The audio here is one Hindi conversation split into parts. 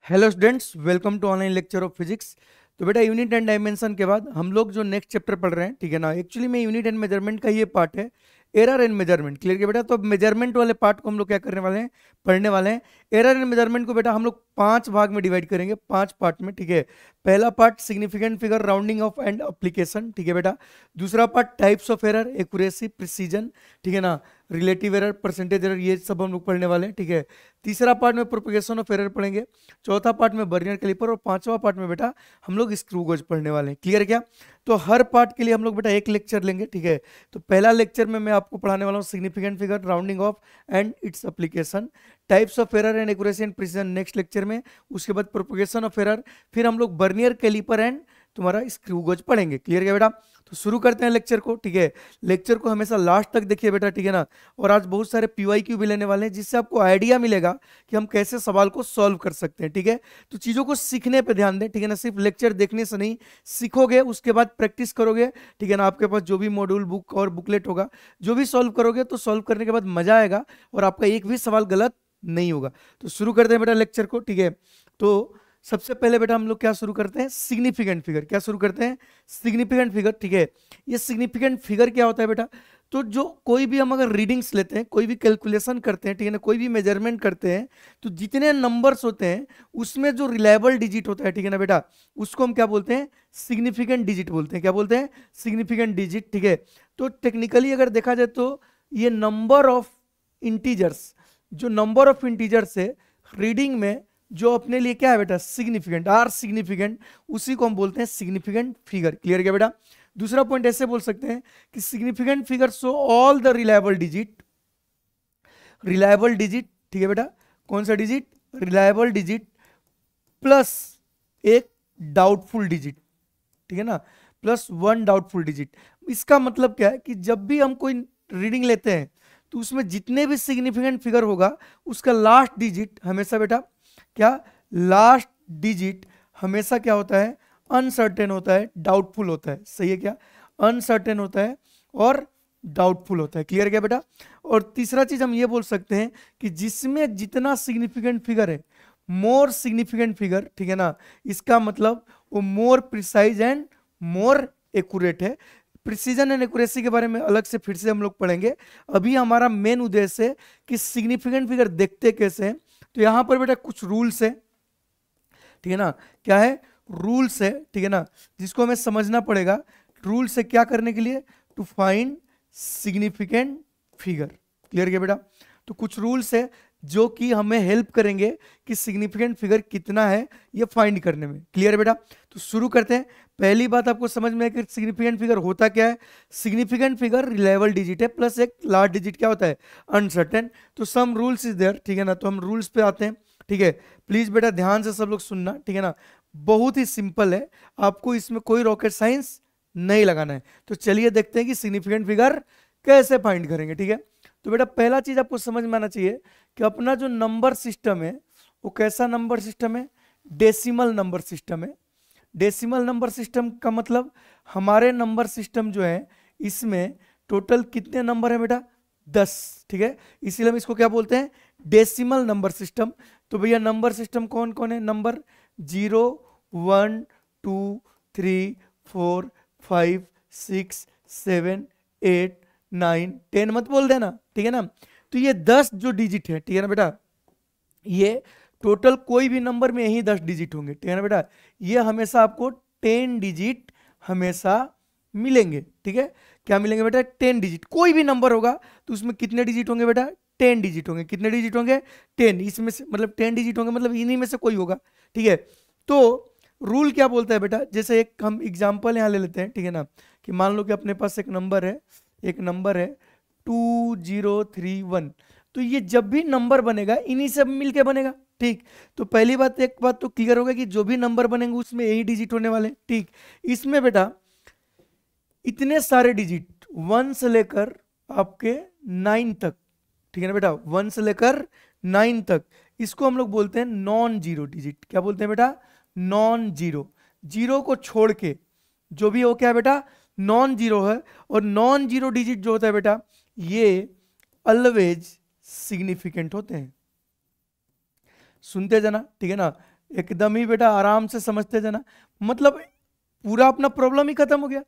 Hello students, welcome to online lecture of physics. तो बेटा यूनिट एंड डायमेंशन के बाद हम लोग जो नेक्स्ट चैप्टर पढ़ रहे हैं, ठीक है ना। एक्चुअली में यूनिट एंड मेजरमेंट का ये पार्ट है, एरर एंड मेजरमेंट। क्लियर किया बेटा। तो मेजरमेंट वाले पार्ट को हम लोग क्या करने वाले हैं, पढ़ने वाले हैं। एरर एंड मेजरमेंट को बेटा हम लोग 5 भाग में डिवाइड करेंगे, 5 पार्ट में, ठीक है। पहला part significant figure, rounding off and application, ठीक है बेटा। दूसरा part types of error, accuracy, precision, ठीक है ना। रिलेटिव एरर, परसेंटेज एरर, ये सब हम लोग पढ़ने वाले हैं, ठीक है। तीसरा पार्ट में प्रोपगेशन ऑफ एरर पढ़ेंगे। चौथा पार्ट में बर्नियर कैलिपर, और पांचवा पार्ट में बेटा हम लोग स्क्रू गेज पढ़ने वाले हैं। क्लियर क्या। तो हर पार्ट के लिए हम लोग बेटा एक लेक्चर लेंगे, ठीक है। तो पहला लेक्चर में मैं आपको पढ़ाने वाला हूँ significant figure, rounding off and its application, types of error and accuracy and precision next lecture में। उसके बाद प्रोपगेशन ऑफ एरर, फिर हम लोग बर्नियर कैलिपर एंड तुम्हारा स्क्रू गेज पढ़ेंगे। क्लियर क्या बेटा। तो शुरू करते हैं लेक्चर को, ठीक है। लेक्चर को हमेशा लास्ट तक देखिए बेटा, ठीक है ना। और आज बहुत सारे पीवाईक्यू भी लेने वाले हैं, जिससे आपको आइडिया मिलेगा कि हम कैसे सवाल को सॉल्व कर सकते हैं, ठीक है। तो चीजों को सीखने पे ध्यान दें, ठीक है ना। सिर्फ लेक्चर देखने से नहीं, सीखोगे उसके बाद प्रैक्टिस करोगे, ठीक है ना। आपके पास जो भी मॉड्यूल बुक और बुकलेट होगा, जो भी सॉल्व करोगे तो सॉल्व करने के बाद मजा आएगा और आपका एक भी सवाल गलत नहीं होगा। तो शुरू करते हैं बेटा लेक्चर को, ठीक है। तो सबसे पहले बेटा हम लोग क्या शुरू करते हैं, सिग्निफिकेंट फिगर। क्या शुरू करते हैं, सिग्निफिकेंट फिगर, ठीक है। ये सिग्निफिकेंट फिगर क्या होता है बेटा। तो जो कोई भी हम अगर रीडिंग्स लेते हैं, कोई भी कैलकुलेशन करते हैं, ठीक है ना, कोई भी मेजरमेंट करते हैं, तो जितने नंबर्स होते हैं उसमें जो रिलायबल डिजिट होता है, ठीक है ना बेटा, उसको हम क्या बोलते हैं, सिग्निफिकेंट डिजिट बोलते हैं। क्या बोलते हैं, सिग्निफिकेंट डिजिट, ठीक है। तो टेक्निकली अगर देखा जाए तो ये नंबर ऑफ इंटीजर्स, जो नंबर ऑफ इंटीजर्स है रीडिंग में, जो अपने लिए क्या है बेटा, सिग्निफिकेंट, आर सिग्निफिकेंट, उसी को हम बोलते हैं सिग्निफिकेंट फिगर। क्लियर क्या बेटा। दूसरा पॉइंट ऐसे बोल सकते हैं कि significant figure show all the reliable digit, reliable digit, ठीक है बेटा। कौन सा डिजिट, रिलायबल डिजिट प्लस एक डाउटफुल डिजिट, ठीक है ना, प्लस 1 डाउटफुल डिजिट। इसका मतलब क्या है कि जब भी हम कोई रीडिंग लेते हैं तो उसमें जितने भी सिग्निफिकेंट फिगर होगा उसका लास्ट डिजिट हमेशा बेटा क्या, लास्ट डिजिट हमेशा क्या होता है, अनसर्टेन होता है, डाउटफुल होता है। सही है क्या, अनसर्टेन होता है और डाउटफुल होता है। क्लियर क्या बेटा। और तीसरा चीज हम ये बोल सकते हैं कि जिसमें जितना सिग्निफिकेंट फिगर है, मोर सिग्निफिकेंट फिगर, ठीक है ना, इसका मतलब वो more precise and more accurate है। प्रिसीजन एंड एक्यूरेसी के बारे में अलग से फिर से हम लोग पढ़ेंगे। अभी हमारा मेन उद्देश्य है कि सिग्निफिकेंट फिगर देखते कैसे हैं। तो यहां पर बेटा कुछ रूल्स है, ठीक है ना। क्या है, रूल्स है, ठीक है ना, जिसको हमें समझना पड़ेगा। रूल्स है क्या करने के लिए, to find significant figure. Clear क्या बेटा। तो कुछ रूल्स है जो कि हमें हेल्प करेंगे कि सिग्निफिकेंट फिगर कितना है ये फाइंड करने में। क्लियर बेटा। तो शुरू करते हैं। पहली बात आपको समझ में है कि सिग्निफिकेंट फिगर होता क्या है। सिग्निफिकेंट फिगर रिलायबल डिजिट है प्लस एक लास्ट डिजिट क्या होता है, अनसर्टेन। तो सम रूल्स इज देयर, ठीक है ना। तो हम रूल्स पे आते हैं, ठीक है। प्लीज बेटा ध्यान से सब लोग सुनना, ठीक है ना। बहुत ही सिंपल है, आपको इसमें कोई रॉकेट साइंस नहीं लगाना है। तो चलिए देखते हैं कि सिग्निफिकेंट फिगर कैसे फाइंड करेंगे, ठीक है। तो बेटा पहला चीज आपको समझ में आना चाहिए कि अपना जो नंबर सिस्टम है वो कैसा नंबर सिस्टम है, डेसिमल नंबर सिस्टम है। डेसिमल नंबर सिस्टम का मतलब हमारे नंबर सिस्टम जो है इसमें टोटल कितने नंबर है बेटा, 10, ठीक है। इसीलिए हम इसको क्या बोलते हैं, डेसिमल नंबर सिस्टम। तो भैया नंबर सिस्टम कौन कौन है, नंबर 0 1 2 3 4 5 6 7 8 9 10 मत बोल देना, ठीक है ना। तो ये 10 जो डिजिट है, ठीक है ना बेटा, ये टोटल कोई भी नंबर में यही 10 डिजिट होंगे, ठीक है ना बेटा। ये हमेशा आपको 10 डिजिट हमेशा मिलेंगे, ठीक है। क्या मिलेंगे बेटा, 10 डिजिट। कोई भी नंबर होगा तो उसमें कितने डिजिट होंगे बेटा, 10 डिजिट होंगे। कितने डिजिट होंगे, 10। इसमें से मतलब 10 डिजिट होंगे, मतलब इन्हीं में से कोई होगा, ठीक है। तो रूल क्या बोलता है बेटा, जैसे एक हम एग्जाम्पल यहां ले लेते हैं, ठीक है ना, कि मान लो कि अपने पास एक नंबर है, एक नंबर है 2031। तो ये जब भी नंबर बनेगा इन्हीं से मिलके बनेगा, ठीक। तो पहली बात, एक बात तो क्लियर होगा कि जो भी नंबर बनेंगे उसमें यही डिजिट होने वाले, ठीक। इसमें बेटा इतने सारे डिजिट 1 से लेकर आपके 9 तक, ठीक है ना बेटा, 1 से लेकर 9 तक, इसको हम लोग बोलते हैं नॉन जीरो डिजिट। क्या बोलते हैं बेटा, नॉन जीरो। जीरो को छोड़ के जो भी हो क्या है बेटा, नॉन जीरो है। और नॉन जीरो डिजिट जो होता है बेटा ये ऑलवेज सिग्निफिकेंट होते हैं। सुनते जाना, ठीक है ना। एकदम ही बेटा आराम से समझते जाना, मतलब पूरा अपना प्रॉब्लम ही खत्म हो गया।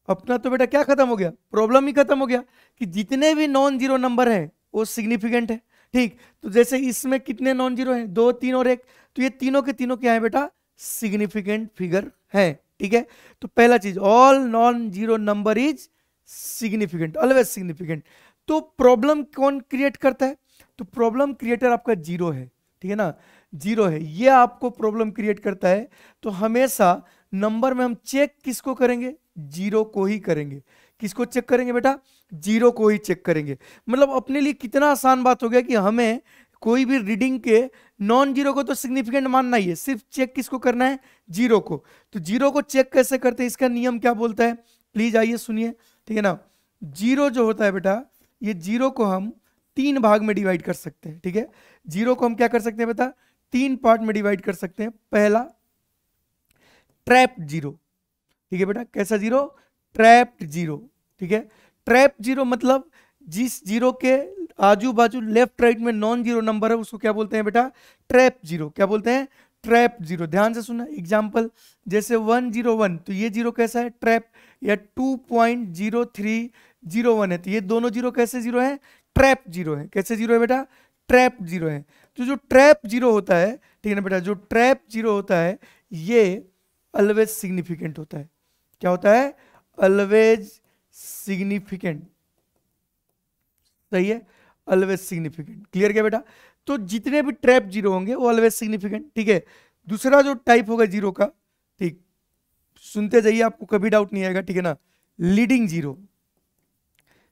अपना तो बेटा क्या खत्म हो गया, प्रॉब्लम ही खत्म हो गया कि जितने भी नॉन जीरो नंबर है वो सिग्निफिकेंट है। ठीक, तो जैसे इसमें कितने नॉन जीरो हैं, 2, 3 और 1, तो ये तीनों के तीनों क्या है बेटा, सिग्निफिकेंट फिगर है। ठीक है, तो पहला चीज, all non zero number is significant, always significant. तो प्रॉब्लम कौन क्रिएट करता है, तो प्रॉब्लम क्रिएटर आपका जीरो है। ठीक है ना, जीरो है, ये आपको प्रॉब्लम क्रिएट करता है। तो हमेशा नंबर में हम चेक किसको करेंगे, जीरो को ही करेंगे। किसको चेक करेंगे बेटा, जीरो को ही चेक करेंगे। मतलब अपने लिए कितना आसान बात हो गया कि हमें कोई भी रीडिंग के नॉन जीरो को तो सिग्निफिकेंट मानना ही है, सिर्फ चेक किसको करना है, जीरो को। तो जीरो को चेक कैसे करते हैं, इसका नियम क्या बोलता है, प्लीज आइए सुनिए। ठीक है ना, जीरो जो होता है बेटा, ये जीरो को हम 3 भाग में डिवाइड कर सकते हैं। ठीक है, जीरो को हम क्या कर सकते हैं बेटा, 3 पार्ट में डिवाइड कर सकते हैं। पहला ट्रैप जीरो। ठीक है बेटा, कैसा जीरो, ट्रैप्ड जीरो। ठीक है, ट्रैप जीरो मतलब जिस जीरो के आजू बाजू लेफ्ट राइट में नॉन जीरो नंबर है उसको क्या बोलते हैं बेटा, ट्रैप जीरो। क्या बोलते हैं, ट्रैप जीरो। ध्यान से सुनना एग्जांपल, जैसे 101, तो ये जीरो कैसा है, ट्रैप। या 2.0301 है, तो ये दोनों जीरो कैसे जीरो है, ट्रैप जीरो है। कैसे जीरो है बेटा, ट्रैप जीरो है। तो जो ट्रैप जीरो होता है, ठीक है ना बेटा, जो ट्रैप जीरो होता है ये ऑलवेज सिग्निफिकेंट होता है। क्या होता है, ऑलवेज सिग्निफिकेंट। सही है, ऑलवेज सिग्निफिकेंट। क्लियर क्या बेटा, तो जितने भी ट्रैप जीरो होंगे वो ऑलवेज सिग्निफिकेंट। ठीक है, दूसरा जो टाइप होगा जीरो का, ठीक, सुनते जाइए आपको कभी डाउट नहीं आएगा। ठीक है ना, लीडिंग जीरो।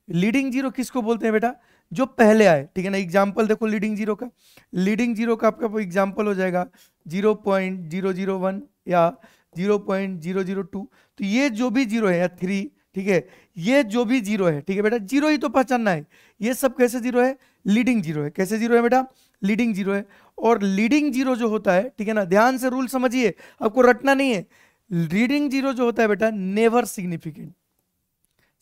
लीडिंग जीरो किसको बोलते हैं बेटा, जो पहले आए। ठीक है ना, एग्जाम्पल देखो लीडिंग जीरो का, लीडिंग जीरो का आपका एग्जाम्पल हो जाएगा 0.001 या 0.002। तो ये जो भी जीरो है, या 3, ठीक है, ये जो भी जीरो है, ठीक है बेटा, जीरो ही तो पहचानना है। ये सब कैसे जीरो है, लीडिंग जीरो है। कैसे जीरो है बेटा, लीडिंग जीरो है। और लीडिंग जीरो जो होता है, ठीक है ना, ध्यान से रूल समझिए, आपको रटना नहीं है। लीडिंग जीरो जो होता है बेटा, नेवर सिग्निफिकेंट।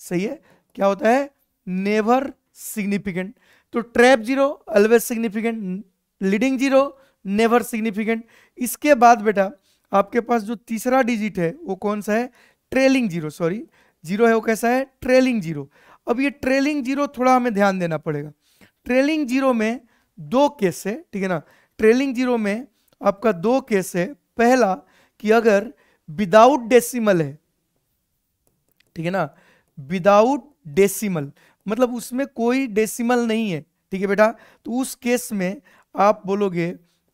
सही है, क्या होता है, नेवर सिग्निफिकेंट। तो trap zero always significant, leading zero never significant. इसके बाद बेटा आपके पास जो तीसरा डिजिट है वो कौन सा है, ट्रेलिंग जीरो। सॉरी, जीरो है वो कैसा है, ट्रेलिंग जीरो। अब ये ट्रेलिंग जीरो थोड़ा हमें ध्यान देना पड़ेगा। ट्रेलिंग जीरो में 2 केस है। ठीक है ना, ट्रेलिंग जीरो में आपका 2 केस है। पहला कि अगर विदाउट डेसिमल है, ठीक है ना, विदाउट डेसिमल मतलब उसमें कोई डेसिमल नहीं है। ठीक है बेटा, तो उस केस में आप बोलोगे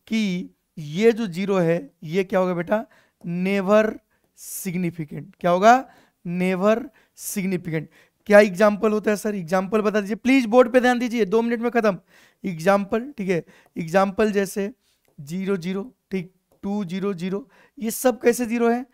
कि ये जो जीरो है ये क्या होगा बेटा, नेवर सिग्निफिकेंट। क्या होगा, नेवर सिग्निफिकेंट। क्या एग्जाम्पल होता है सर, एग्जाम्पल बता दीजिए प्लीज, बोर्ड पे ध्यान दीजिए, 2 मिनट में खत्म एग्जाम्पल। ठीक है, एग्जाम्पल जैसे 00, ठीक, 200, ये सब कैसे जीरो है,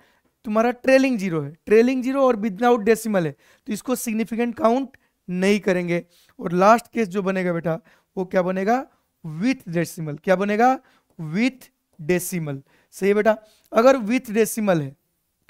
तुम्हारा ट्रेलिंग जीरो है। ट्रेलिंग जीरो और विदाउट डेसिमल है, तो इसको सिग्निफिकेंट काउंट नहीं करेंगे। और लास्ट केस जो बनेगा बेटा वो क्या बनेगा, विथ डेसिमल। क्या बनेगा, विथ डेसिमल। सही है बेटा, अगर विथ डेसिमल है,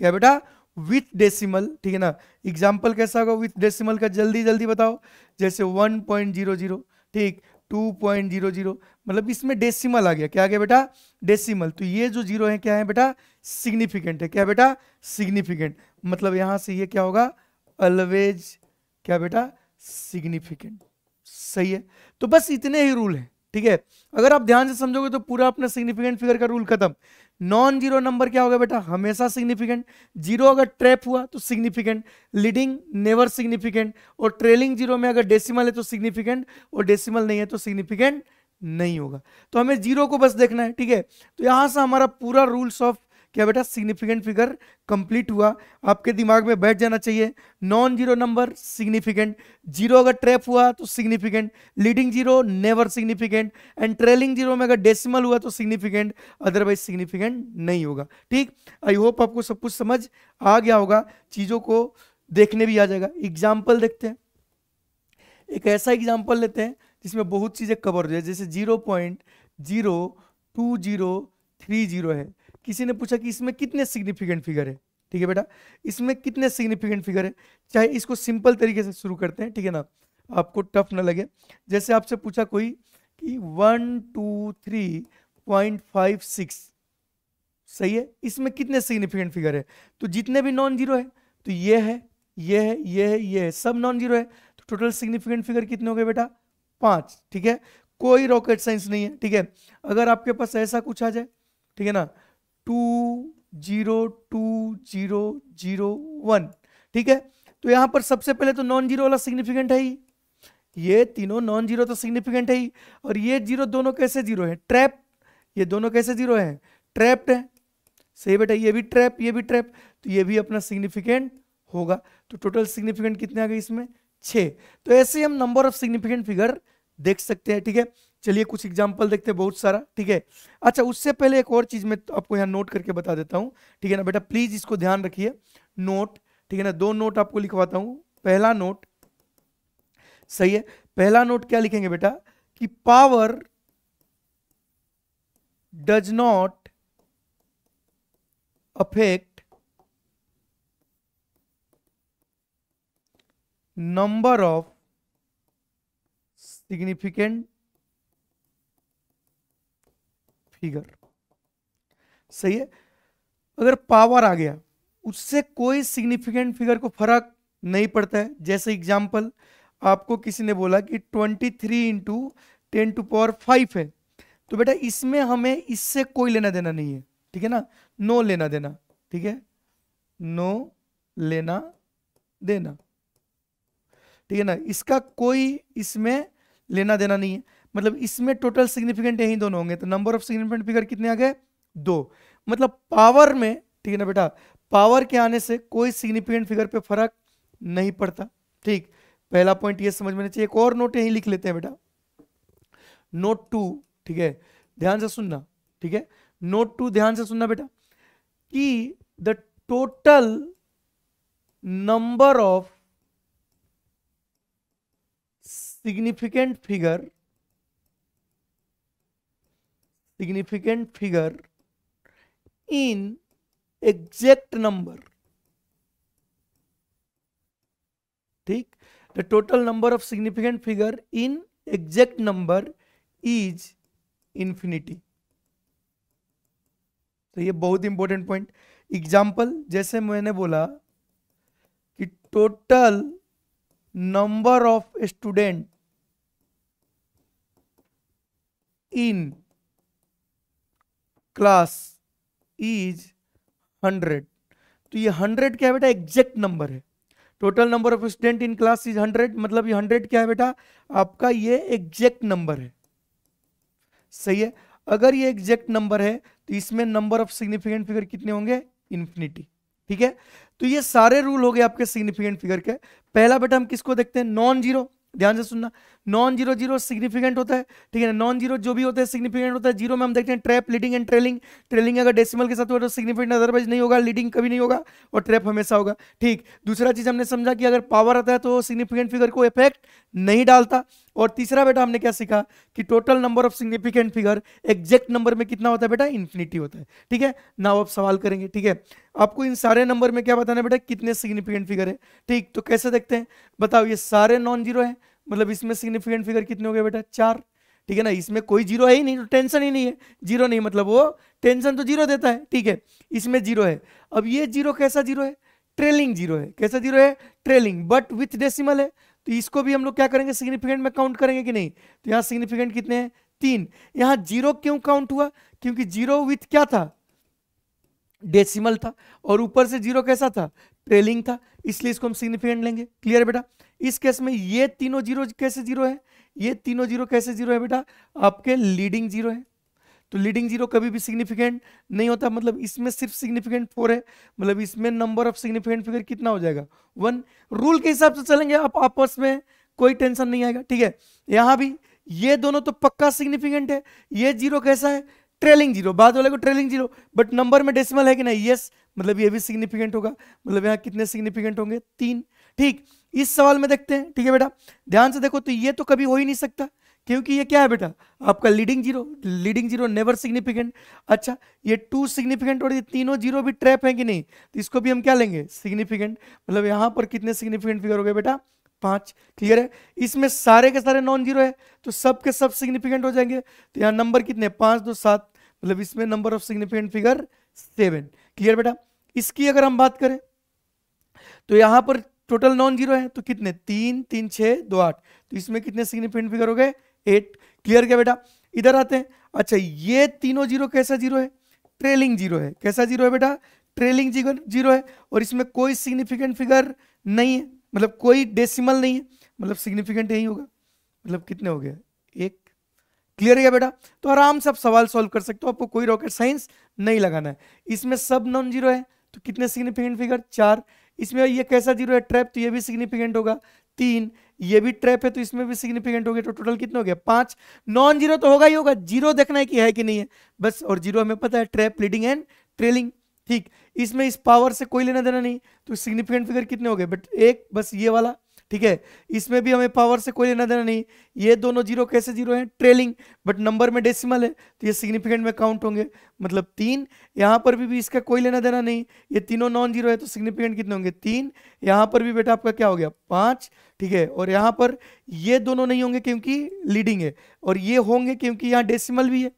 क्या बेटा, विथ डेसिमल। ठीक है ना, एग्जाम्पल कैसा होगा विथ डेसिमल का, जल्दी जल्दी बताओ। जैसे 1.00, ठीक, 2.00, मतलब इसमें डेसिमल आ गया। क्या आ गया बेटा, डेसिमल। तो ये जो जीरो है क्या है बेटा, सिग्निफिकेंट है। क्या बेटा, सिग्निफिकेंट। मतलब यहां से ये क्या होगा, ऑलवेज क्या बेटा, सिग्निफिकेंट। सही है, तो बस इतने ही रूल है। ठीक है, अगर आप ध्यान से समझोगे तो पूरा अपना सिग्निफिकेंट फिगर का रूल खत्म। नॉन जीरो नंबर क्या होगा बेटा, हमेशा सिग्निफिकेंट। जीरो अगर ट्रैप हुआ तो सिग्निफिकेंट, लीडिंग नेवर सिग्निफिकेंट, और ट्रेलिंग जीरो में अगर डेसिमल है तो सिग्निफिकेंट, और डेसिमल नहीं है तो सिग्निफिकेंट नहीं होगा। तो हमें जीरो को बस देखना है। ठीक है, तो यहां से हमारा पूरा रूल्स ऑफ क्या बेटा, सिग्निफिकेंट फिगर कंप्लीट हुआ। आपके दिमाग में बैठ जाना चाहिए, non zero number significant, zero अगर ट्रैप हुआ तो significant, leading zero never significant, and trailing zero में अगर डेसिमल हुआ तो सिग्निफिकेंट, अदरवाइज सिग्निफिकेंट नहीं होगा। ठीक, आई होप आपको सब कुछ समझ आ गया होगा, चीजों को देखने भी आ जाएगा। एग्जाम्पल देखते हैं, एक ऐसा एग्जाम्पल लेते हैं जिसमें बहुत चीजें कवर हो जाए। जैसे 0.02030 है। किसी ने पूछा कि इसमें कितने सिग्निफिकेंट फिगर है। ठीक है बेटा, इसमें कितने सिग्निफिकेंट फिगर है। चाहे इसको सिंपल तरीके से शुरू करते हैं, ठीक है ना, आपको टफ ना लगे। जैसे आपसे पूछा कोई कि 123.56, सही है। इसमें कितने सिग्निफिकेंट फिगर है, तो जितने भी नॉन जीरो है, तो ये है, ये है, ये है, ये है, सब नॉन जीरो है, तो टोटल सिग्निफिकेंट फिगर कितने हो गए बेटा, 5। ठीक है, कोई रॉकेट साइंस नहीं है। ठीक है, अगर आपके पास ऐसा कुछ आ जाए, ठीक है ना, 2 0 2 0 0 1, ठीक है, तो यहां पर सबसे पहले तो नॉन जीरो वाला सिग्निफिकेंट है ही, ये तीनों नॉन जीरो तो सिग्निफिकेंट है ही, और ये जीरो दोनों कैसे जीरो है, ट्रैप, ये दोनों कैसे जीरो है, ट्रैप्ड है। सही बेटा, ये भी ट्रैप, ये भी ट्रैप, तो ये भी अपना सिग्निफिकेंट होगा। तो टोटल सिग्निफिकेंट कितने आ गए इसमें, 6। तो ऐसे हम नंबर ऑफ सिग्निफिकेंट फिगर देख सकते हैं। ठीक है, चलिए कुछ एग्जांपल देखते हैं, बहुत सारा। ठीक है, अच्छा उससे पहले एक और चीज मैं तो आपको यहाँ नोट करके बता देता हूँ। ठीक है ना बेटा, प्लीज इसको ध्यान रखिए, नोट। ठीक है ना, 2 नोट आपको लिखवाता हूँ। पहला नोट, सही है, पहला नोट क्या लिखेंगे बेटा, कि power does not affect number of significant figure. सही है, अगर पावर आ गया उससे कोई सिग्निफिकेंट फिगर को फर्क नहीं पड़ता है। जैसे एग्जांपल, आपको किसी ने बोला कि 23 इंटू 10⁵ है, तो बेटा इसमें हमें इससे कोई लेना देना नहीं है। ठीक है ना, नो लेना देना। ठीक है, नो लेना देना। ठीक है ना, इसका कोई इसमें लेना देना नहीं है, मतलब इसमें टोटल सिग्निफिकेंट यही दोनों होंगे। तो नंबर ऑफ सिग्निफिकेंट फिगर कितने आ गए, 2। मतलब पावर में, ठीक है ना बेटा, पावर के आने से कोई सिग्निफिकेंट फिगर पे फर्क नहीं पड़ता। ठीक, पहला पॉइंट ये समझ में आना चाहिए। एक और नोट यही लिख लेते हैं बेटा, नोट 2। ठीक है, ध्यान से सुनना। ठीक है, नोट 2 ध्यान से सुनना बेटा, कि the total number of significant figure in exact number. ठीक, the total number of significant figure in exact number is infinity. तो ये बहुत इंपॉर्टेंट पॉइंट। एग्जाम्पल, जैसे मैंने बोला कि total number of student in class is 100, तो ये 100 क्या है बेटा, एग्जैक्ट नंबर है। Total number of student in class is 100, मतलब ये 100 क्या है बेटा, आपका ये एग्जैक्ट नंबर है। सही है, अगर ये एग्जैक्ट नंबर है तो इसमें नंबर ऑफ सिग्निफिकेंट फिगर कितने होंगे, इन्फिनिटी। ठीक है, तो ये सारे रूल हो गए आपके सिग्निफिकेंट फिगर के। पहला बेटा हम किसको देखते हैं, नॉन जीरो। ध्यान से सुनना, नॉन जीरो जीरो सिग्निफिकेंट होता है। ठीक है ना, नॉन जीरो जो भी होता है सिग्निफिकेंट होता है। जीरो में हम देखते हैं trap, leading and trailing. Trailing अगर डेसिमल के साथ हो तो सिग्निफिकेंट, अदरवाइज नहीं होगा। लीडिंग कभी नहीं होगा और ट्रैप हमेशा होगा। ठीक, दूसरा चीज हमने समझा कि अगर पावर आता है तो सिग्निफिकेंट फिगर को इफेक्ट नहीं डालता। और तीसरा बेटा हमने क्या सीखा, कि total number of significant figure exact number में कितना होता है बेटा, इन्फिनिटी होता है। ठीक है ना, अब सवाल करेंगे। ठीक है, आपको इन सारे नंबर में क्या बताना है बेटा, कितने सिग्निफिकेंट फिगर है। ठीक, तो कैसे देखते हैं, बताओ, ये सारे नॉन जीरो है, मतलब इसमें सिग्निफिकेंट फिगर कितने हो गए बेटा, 4। ठीक है ना, इसमें कोई जीरो है ही नहीं, तो टेंशन ही नहीं है। जीरो नहीं मतलब वो टेंशन तो जीरो देता है। ठीक है, इसमें जीरो है। अब ये जीरो कैसा जीरो है, ट्रेलिंग जीरो है। कैसा जीरो है, ट्रेलिंग, बट विथ डेसिमल है, तो इसको भी हम लोग क्या करेंगे, सिग्निफिकेंट में काउंट करेंगे कि नहीं। तो यहाँ सिग्निफिकेंट कितने हैं, 3। यहाँ जीरो क्यों काउंट हुआ, क्योंकि जीरो विथ क्या था, डेसिमल था, और ऊपर से जीरो कैसा था, ट्रेलिंग था, इसलिए इसको हम सिग्निफिकेंट लेंगे। क्लियर है बेटा। इस केस में ये तीनों जीरो कैसे जीरो है, ये तीनों जीरो कैसे जीरो है बेटा, आपके लीडिंग जीरो है। तो लीडिंग जीरो कभी भी सिग्निफिकेंट नहीं होता, मतलब इसमें सिर्फ सिग्निफिकेंट 4 है, मतलब इसमें नंबर ऑफ सिग्निफिकेंट फिगर कितना हो जाएगा, 1। रूल के हिसाब से चलेंगे आप आपस में, कोई टेंशन नहीं आएगा। ठीक है, यहां भी ये दोनों तो पक्का सिग्निफिकेंट है। ये जीरो कैसा है, ट्रेलिंग जीरो, बाद वाले को ट्रेलिंग जीरो, बट नंबर में डेसिमल है कि नहीं, यस, मतलब ये भी सिग्निफिकेंट होगा। मतलब यहाँ कितने सिग्निफिकेंट होंगे, 3। ठीक, इस सवाल में देखते हैं। ठीक है बेटा, ध्यान से देखो, तो ये तो कभी हो ही नहीं सकता, क्योंकि ये क्या है बेटा, आपका leading zero. Leading zero never significant. अच्छा, ये 2 सिग्निफिकेंट और ये तीनों जीरो भी ट्रैप है कि नहीं, तो इसको भी हम क्या लेंगे, सिग्निफिकेंट। मतलब यहाँ पर कितने सिग्निफिकेंट फिगर हो गए बेटा, 5। क्लियर है, इसमें सारे के सारे नॉन जीरो है, तो सब के सब सिग्निफिकेंट हो जाएंगे। तो यहाँ नंबर कितने, 5 2 7, मतलब इसमें number of significant figure 7। Clear बेटा। इसकी अगर हम बात करें तो यहां पर टोटल नॉन जीरो है, तो कितने 3 3 6 2 8, तो इसमें कितने सिग्निफिकेंट फिगर हो गए 8। क्लियर क्या बेटा। इधर आते हैं। अच्छा ये तीनों जीरो कैसा जीरो है, ट्रेलिंग जीरो है। कैसा जीरो है बेटा, ट्रेलिंग जीरो है। और इसमें कोई सिग्निफिकेंट फिगर नहीं है, मतलब कोई डेसिमल नहीं है, मतलब सिग्निफिकेंट यही होगा। मतलब कितने हो गए 1। क्लियर है बेटा। तो आराम से आप सवाल सॉल्व कर सकते हो, आपको कोई रॉकेट साइंस नहीं लगाना है। इसमें सब नॉन जीरो है, तो कितने सिग्निफिकेंट फिगर 4। इसमें ये कैसा जीरो है, ट्रैप, तो ये भी सिग्निफिकेंट होगा 3। ये भी ट्रैप है तो इसमें भी सिग्निफिकेंट हो गया, तो टोटल कितने हो गया 5। नॉन जीरो तो होगा ही होगा, जीरो देखना है कि है कि नहीं है बस। और जीरो हमें पता है ट्रैप, लीडिंग एंड ट्रेलिंग। ठीक, इसमें इस पावर से कोई लेना देना नहीं, तो सिग्निफिकेंट फिगर कितने हो गए बट एक, बस ये वाला। ठीक है, इसमें भी हमें पावर से कोई लेना देना नहीं। ये दोनों जीरो कैसे जीरो हैं, ट्रेलिंग, बट नंबर में डेसिमल है तो ये सिग्निफिकेंट में काउंट होंगे, मतलब 3। यहाँ पर भी इसका कोई लेना देना नहीं, ये तीनों नॉन जीरो है तो सिग्निफिकेंट कितने होंगे 3। यहाँ पर भी बेटा आपका क्या हो गया 5। ठीक है, और यहाँ पर ये दोनों नहीं होंगे क्योंकि लीडिंग है, और ये होंगे क्योंकि यहाँ डेसिमल भी है।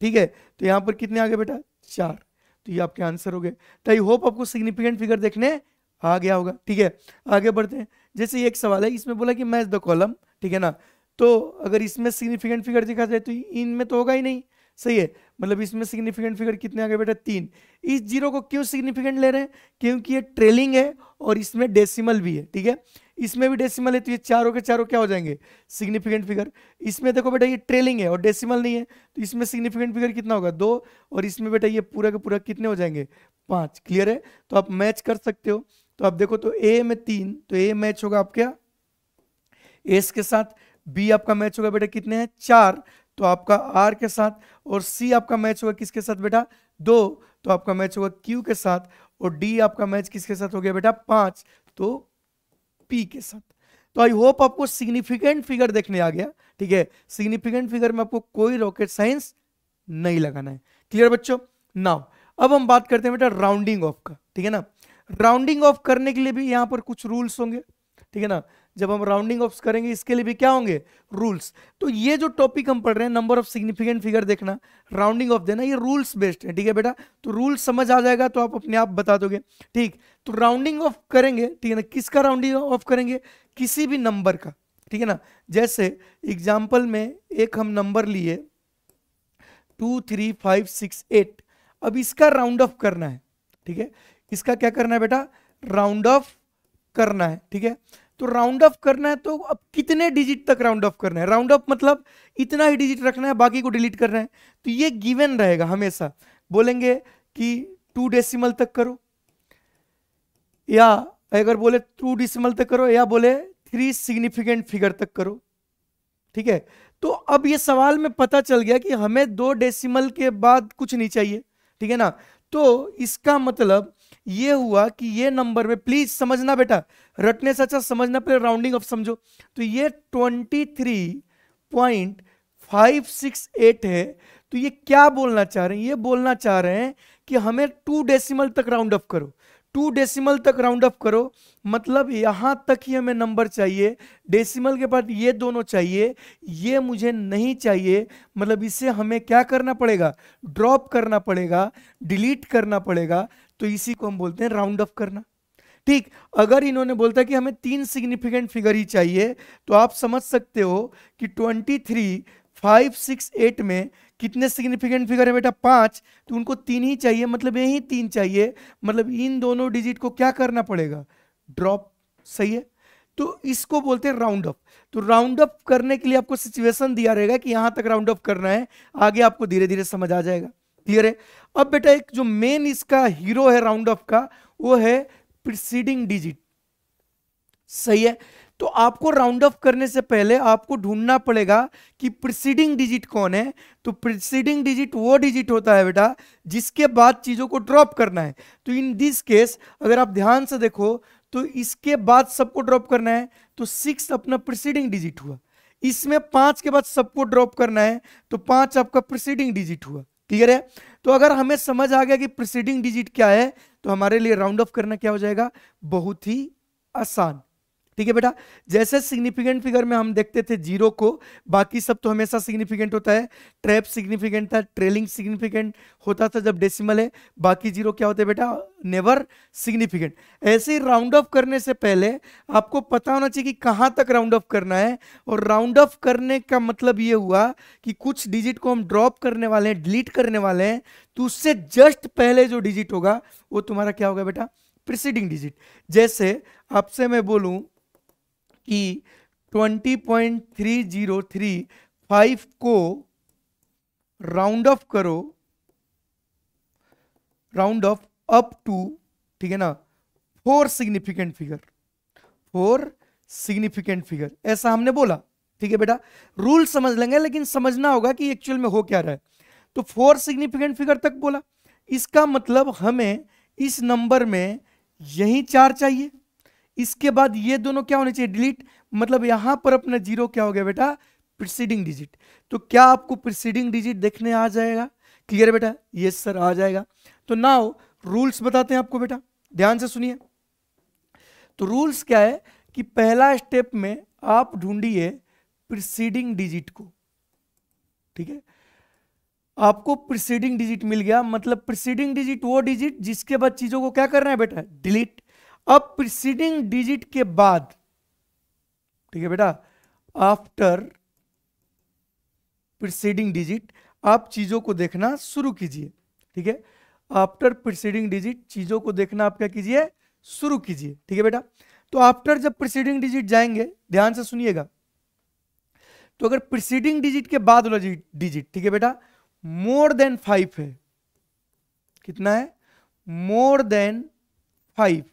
ठीक है, तो यहाँ पर कितने आ गए बेटा 4। तो ये आपके आंसर हो गए। तो आई होप आपको सिग्निफिकेंट फिगर देखने आ गया होगा। ठीक है, आगे बढ़ते हैं। जैसे एक सवाल है, इसमें बोला कि मैच द कॉलम, ठीक है ना, तो अगर इसमें सिग्निफिकेंट फिगर दिखा जाए तो इनमें तो होगा ही नहीं। सही है, मतलब इसमें सिग्निफिकेंट फिगर कितने आ गए बेटा 3। इस जीरो को क्यों सिग्निफिकेंट ले रहे हैं, क्योंकि ये ट्रेलिंग है और इसमें डेसिमल भी है। ठीक है, इसमें भी डेसिमल है तो ये चारों के चारों क्या हो जाएंगे सिग्निफिकेंट फिगर। इसमें देखो बेटा ये ट्रेलिंग है और डेसिमल नहीं है, तो इसमें सिग्निफिकेंट फिगर कितना होगा 2, और इसमें बेटा ये पूरा का पूरा कितने हो जाएंगे 5। क्लियर है, तो आप मैच कर सकते हो। तो आप देखो तो ए में 3, तो ए मैच होगा आपका एस के साथ, बी आपका मैच होगा बेटा कितने हैं 4, तो आपका आर के साथ, और सी आपका मैच होगा किसके साथ बेटा 2, तो आपका मैच होगा क्यू के साथ, और डी आपका मैच किसके साथ हो गया बेटा 5, तो पी के साथ। तो आई होप आपको सिग्निफिकेंट फिगर देखने आ गया। ठीक है, सिग्निफिकेंट फिगर में आपको कोई रॉकेट साइंस नहीं लगाना है। क्लियर बच्चों। नाउ अब हम बात करते हैं बेटा राउंडिंग ऑफ का। ठीक है ना, राउंडिंग ऑफ करने के लिए भी यहां पर कुछ रूल्स होंगे। ठीक है ना, जब हम राउंडिंग ऑफ करेंगे इसके लिए भी क्या होंगे रूल्स। तो ये जो टॉपिक हम पढ़ रहे हैं नंबर ऑफ सिग्निफिकेंट फिगर देखना, राउंडिंग ऑफ देना, ये रूल्स बेस्ड है। ठीक है बेटा, तो रूल्स समझ आ जाएगा तो आप अपने आप बता दोगे। ठीक, तो राउंडिंग ऑफ करेंगे, ठीक है ना, किसका राउंडिंग ऑफ करेंगे, किसी भी नंबर का। ठीक है ना, जैसे एग्जाम्पल में एक हम नंबर लिए 2 3 5 6 8, अब इसका राउंड ऑफ करना है। ठीक है, इसका क्या करना है बेटा राउंड ऑफ करना है। ठीक है, तो राउंड ऑफ करना है, तो अब कितने डिजिट तक राउंड ऑफ करना है, राउंड ऑफ मतलब इतना ही डिजिट रखना है, बाकी को डिलीट करना है। तो ये गिवन रहेगा हमेशा, बोलेंगे कि 2 डेसिमल तक करो, या अगर बोले 2 डेसिमल तक करो, या बोले 3 सिग्निफिकेंट फिगर तक करो। ठीक है, तो अब ये सवाल में पता चल गया कि हमें 2 डेसिमल के बाद कुछ नहीं चाहिए। ठीक है ना, तो इसका मतलब ये हुआ कि ये नंबर में, प्लीज समझना बेटा, रटने से अच्छा समझना, पहले राउंडिंग ऑफ समझो। तो ये 23.568 है, तो ये क्या बोलना चाह रहे हैं, ये बोलना चाह रहे हैं कि हमें 2 डेसिमल तक राउंड ऑफ करो। 2 डेसिमल तक राउंड ऑफ करो, मतलब यहां तक ही हमें नंबर चाहिए, डेसिमल के बाद ये दोनों चाहिए, ये मुझे नहीं चाहिए, मतलब इसे हमें क्या करना पड़ेगा ड्रॉप करना पड़ेगा, डिलीट करना पड़ेगा। तो इसी को हम बोलते हैं राउंड ऑफ करना। ठीक, अगर इन्होंने बोलता है कि हमें 3 सिग्निफिकेंट फिगर ही चाहिए, तो आप समझ सकते हो कि 23.568 में कितने सिग्निफिकेंट फिगर है बेटा 5, तो उनको 3 ही चाहिए, मतलब यही 3 चाहिए, मतलब इन दोनों डिजिट को क्या करना पड़ेगा ड्रॉप। सही है, तो इसको बोलते हैं राउंड ऑफ। तो राउंड ऑफ करने के लिए आपको सिचुएशन दिया रहेगा कि यहां तक राउंड ऑफ करना है, आगे आपको धीरे धीरे समझ आ जाएगा। क्लियर है। अब बेटा एक जो मेन इसका हीरो है राउंड ऑफ का, वो है प्रीसीडिंग डिजिट। सही है, तो आपको राउंड ऑफ करने से पहले आपको ढूंढना पड़ेगा कि प्रीसीडिंग डिजिट कौन है। तो प्रीसीडिंग डिजिट वो डिजिट होता है बेटा जिसके बाद चीजों को ड्रॉप करना है। तो इन दिस केस अगर आप ध्यान से देखो तो इसके बाद सबको ड्रॉप करना है, तो 6 अपना प्रीसीडिंग डिजिट हुआ। इसमें 5 के बाद सबको ड्रॉप करना है, तो 5 आपका प्रीसीडिंग डिजिट हुआ। क्लियर है, तो अगर हमें समझ आ गया कि प्रीसीडिंग डिजिट क्या है, तो हमारे लिए राउंड ऑफ करना क्या हो जाएगा बहुत ही आसान। ठीक है बेटा। जैसे सिग्निफिकेंट फिगर में हम देखते थे जीरो को, बाकी सब तो हमेशा सिग्निफिकेंट होता है। ट्रैप सिग्निफिकेंट था, ट्रेलिंग सिग्निफिकेंट होता था जब डेसिमल है, बाकी जीरो क्या होते हैं बेटा, नेवर सिग्निफिकेंट। ऐसे ही राउंड ऑफ करने से पहले आपको पता होना चाहिए कि कहाँ तक राउंड ऑफ करना है। और राउंड ऑफ करने का मतलब ये हुआ कि कुछ डिजिट को हम ड्रॉप करने वाले हैं, डिलीट करने वाले हैं, तो उससे जस्ट पहले जो डिजिट होगा वो तुम्हारा क्या होगा बेटा, प्रीसीडिंग डिजिट। जैसे आपसे मैं बोलूं कि 20.3035 को राउंड ऑफ करो, राउंड ऑफ अप टू, ठीक है ना, 4 सिग्निफिकेंट फिगर, 4 सिग्निफिकेंट फिगर, ऐसा हमने बोला। ठीक है बेटा, रूल समझ लेंगे लेकिन समझना होगा कि एक्चुअल में हो क्या रहा है। तो 4 सिग्निफिकेंट फिगर तक बोला, इसका मतलब हमें इस नंबर में यही 4 चाहिए, इसके बाद ये दोनों क्या होने चाहिए, डिलीट। मतलब यहां पर अपना जीरो क्या हो गया बेटा, प्रीसीडिंग डिजिट। तो क्या आपको प्रीसीडिंग डिजिट देखने आ जाएगा? क्लियर बेटा? यस सर आ जाएगा। तो नाउ रूल्स बताते हैं आपको बेटा, ध्यान से सुनिए। तो रूल्स क्या है कि पहला स्टेप में आप ढूंढिए प्रीसीडिंग डिजिट को, ठीक है। आपको प्रीसीडिंग डिजिट मिल गया, मतलब प्रीसीडिंग डिजिट वो डिजिट जिसके बाद चीजों को क्या करना है बेटा, डिलीट। अब प्रीसीडिंग डिजिट के बाद, ठीक है बेटा, आफ्टर प्रीसीडिंग डिजिट आप चीजों को देखना शुरू कीजिए, ठीक है। आफ्टर प्रीसीडिंग डिजिट चीजों को देखना आप क्या कीजिए, शुरू कीजिए, ठीक है बेटा। तो आफ्टर जब प्रीसीडिंग डिजिट जाएंगे, ध्यान से सुनिएगा, तो अगर प्रीसीडिंग डिजिट के बाद वाला डिजिट, ठीक है बेटा, मोर देन 5 है, कितना है, मोर देन 5,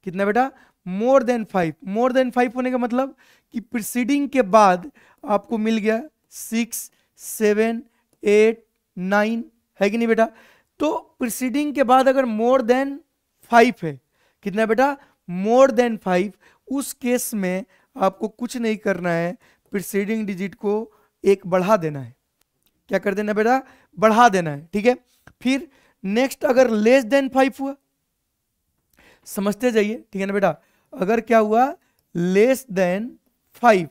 कितना बेटा, मोर देन 5। मोर देन 5 होने का मतलब कि प्रीसीडिंग के बाद आपको मिल गया 6, 7, 8, 9, है कि नहीं बेटा। तो प्रीसीडिंग के बाद अगर मोर देन 5 है, कितना बेटा, मोर देन 5, उस केस में आपको कुछ नहीं करना है, प्रीसीडिंग डिजिट को एक बढ़ा देना है। क्या कर देना बेटा, बढ़ा देना है, ठीक है। फिर नेक्स्ट अगर लेस देन 5 हुआ, समझते जाइए, ठीक है ना बेटा। अगर क्या हुआ, लेस देन 5,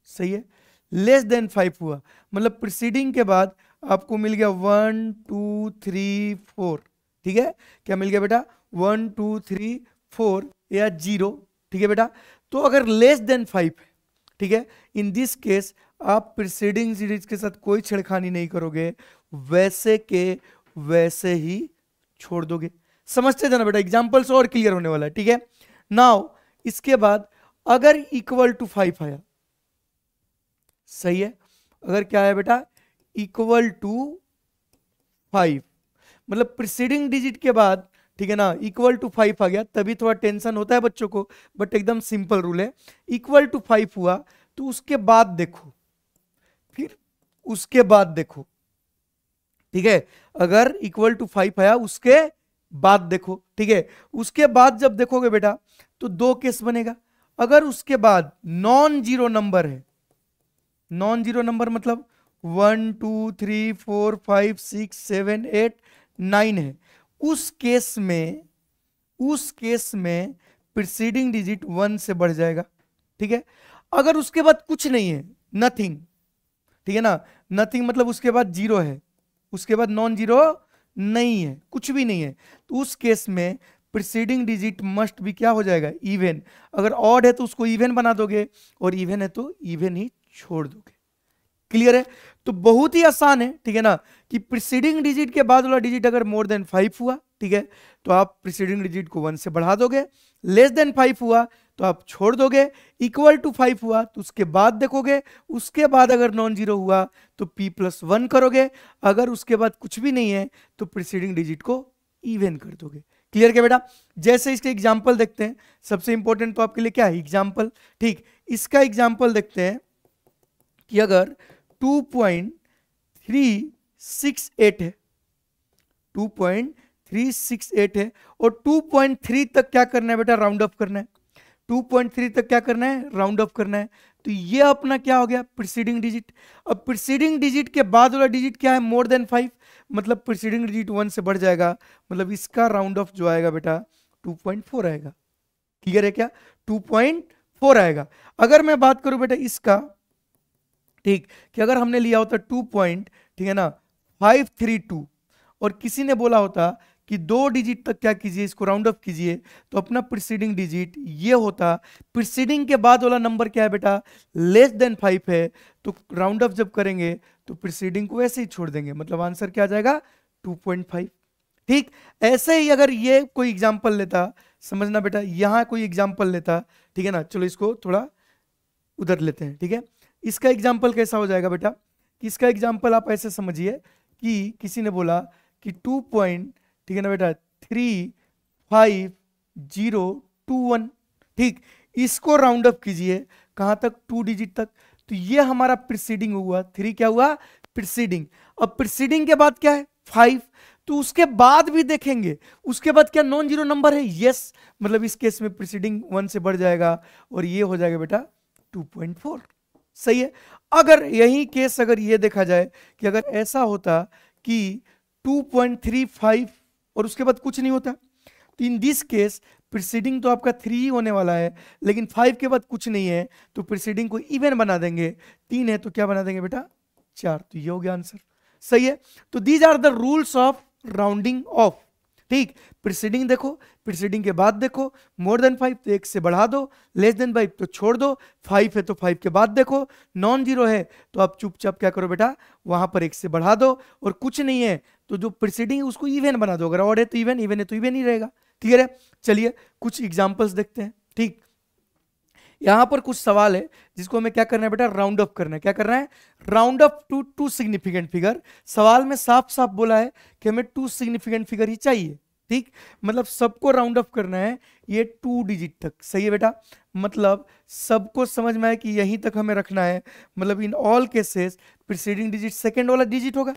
सही है, लेस देन 5 हुआ, मतलब प्रीसीडिंग के बाद आपको मिल गया 1, 2, 3, 4, ठीक है। क्या मिल गया बेटा, 1, 2, 3, 4 या 0, ठीक है बेटा। तो अगर लेस देन 5 है, ठीक है, इन दिस केस आप प्रीसीडिंग डिजिट के साथ कोई छेड़खानी नहीं करोगे, वैसे के वैसे ही छोड़ दोगे। समझते जाना बेटा, एग्जांपल्स और क्लियर होने वाला है, ठीक है। नाउ इसके बाद अगर इक्वल टू 5 आया, सही है, अगर क्या है बेटा, इक्वल टू 5, मतलब प्रीसीडिंग डिजिट के बाद, ठीक है ना, इक्वल टू 5 आ गया, तभी थोड़ा टेंशन होता है बच्चों को, बट एकदम सिंपल रूल है। इक्वल टू 5 हुआ तो उसके बाद देखो, फिर उसके बाद देखो, ठीक है। अगर इक्वल टू 5 आया उसके बाद देखो, ठीक है। उसके बाद जब देखोगे बेटा तो 2 केस बनेगा। अगर उसके बाद नॉन जीरो नंबर है, नॉन जीरो नंबर मतलब 1, 2, 3, 4, 5, 6, 7, 8, 9 है, उस केस में प्रीसीडिंग डिजिट 1 से बढ़ जाएगा, ठीक है। अगर उसके बाद कुछ नहीं है, नथिंग, ठीक है ना, नथिंग मतलब उसके बाद जीरो है, उसके बाद नॉन जीरो नहीं है, कुछ भी नहीं है, तो उस केस में प्रीसीडिंग डिजिट मस्ट भी क्या हो जाएगा, इवन। अगर ऑड है तो उसको इवन बना दोगे, और इवन है तो इवन ही छोड़ दोगे। क्लियर है? तो बहुत ही आसान है, ठीक है ना, कि प्रीसीडिंग डिजिट के बाद वाला डिजिट अगर मोर देन 5 हुआ, ठीक है, तो आप प्रीसीडिंग डिजिट को 1 से बढ़ा दोगे। लेस देन 5 हुआ तो आप छोड़ दोगे। इक्वल टू 5 हुआ तो उसके बाद देखोगे, उसके बाद अगर नॉन जीरो हुआ तो p+1 करोगे, अगर उसके बाद कुछ भी नहीं है तो प्रीसीडिंग डिजिट को इवन कर दोगे। क्लियर क्या बेटा? जैसे इसके एग्जाम्पल देखते हैं, सबसे इंपॉर्टेंट तो आपके लिए क्या है, एग्जाम्पल। ठीक, इसका एग्जाम्पल देखते हैं कि अगर 2.368 है, 2.368 है, और 2.3 तक क्या करना है बेटा, राउंड ऑफ करना है। 2.3 तक क्या करना है, राउंड ऑफ करना है। तो ये अपना क्या हो गया, प्रीसीडिंग डिजिट। अब प्रीसीडिंग डिजिट के बाद वाला डिजिट क्या है, मोर देन 5, मतलब प्रीसीडिंग डिजिट 1 से बढ़ जाएगा, मतलब इसका राउंड ऑफ जो आएगा बेटा 2.4 आएगा। क्लियर है क्या? 2.4 आएगा। अगर मैं बात करूं बेटा इसका, ठीक, कि अगर हमने लिया होता 2 पॉइंट, ठीक है ना, 532, और किसी ने बोला होता कि 2 डिजिट तक क्या कीजिए, इसको राउंड ऑफ कीजिए, तो अपना प्रीसीडिंग डिजिट ये होता। प्रीसीडिंग के बाद वाला नंबर क्या है बेटा? लेस देन 5 है, तो राउंड ऑफ जब करेंगे तो प्रीसीडिंग को ऐसे ही छोड़ देंगे, मतलब आंसर क्या आ जाएगा? 2.5। ठीक, ऐसे ही अगर ये कोई एग्जाम्पल लेता, समझना बेटा, यहां कोई एग्जाम्पल लेता, ठीक है ना, चलो इसको थोड़ा उधर लेते हैं, ठीक है। इसका एग्जाम्पल कैसा हो जाएगा बेटा? कि इसका एग्जाम्पल आप ऐसे समझिए कि किसी ने बोला कि 2 पॉइंट, ठीक है ना बेटा, 35021, ठीक, इसको राउंड अप कीजिए कहां तक? 2 डिजिट तक। तो ये हमारा प्रीसीडिंग हुआ, 3 क्या हुआ? प्रीसीडिंग। अब प्रीसीडिंग के बाद क्या है? 5। तो उसके बाद भी देखेंगे, उसके बाद क्या नॉन जीरो नंबर है? यस, मतलब इस केस में प्रीसीडिंग 1 से बढ़ जाएगा और ये हो जाएगा बेटा 2.4। सही है। अगर यही केस अगर ये देखा जाए कि अगर ऐसा होता कि 2.35 और उसके बाद कुछ नहीं होता, तो इन दिस केस प्रीसीडिंग तो आपका 3 ही होने वाला है, लेकिन 5 के बाद कुछ नहीं है, तो प्रीसीडिंग को इवन बना देंगे। 3 है तो क्या बना देंगे बेटा? 4। तो ये हो गया आंसर। सही है। तो these are the rules of rounding off. ठीक, प्रीसीडिंग देखो, प्रीसीडिंग के बाद देखो, मोर देन 5 तो 1 से बढ़ा दो, लेस देन 5 तो छोड़ दो, 5 है तो 5 के बाद देखो, नॉन जीरो है तो आप चुपचाप क्या करो बेटा? वहां पर 1 से बढ़ा दो, और कुछ नहीं है तो जो प्रीसीडिंग है उसको इवन बना दो। अगर ऑड है तो इवन, इवन है तो इवन ही रहेगा। क्लियर है? चलिए कुछ एग्जाम्पल्स देखते हैं। ठीक, यहां पर कुछ सवाल है जिसको हमें क्या करना है बेटा? राउंड अप करना है। क्या करना है? Round up to 2 significant figure. सवाल में साफ साफ बोला है कि हमें 2 सिग्निफिकेंट फिगर ही चाहिए। ठीक, मतलब सबको राउंड अप करना है ये 2 डिजिट तक। सही है बेटा, मतलब सबको समझ में आए कि यहीं तक हमें रखना है, मतलब in all cases preceding digit second वाला डिजिट होगा।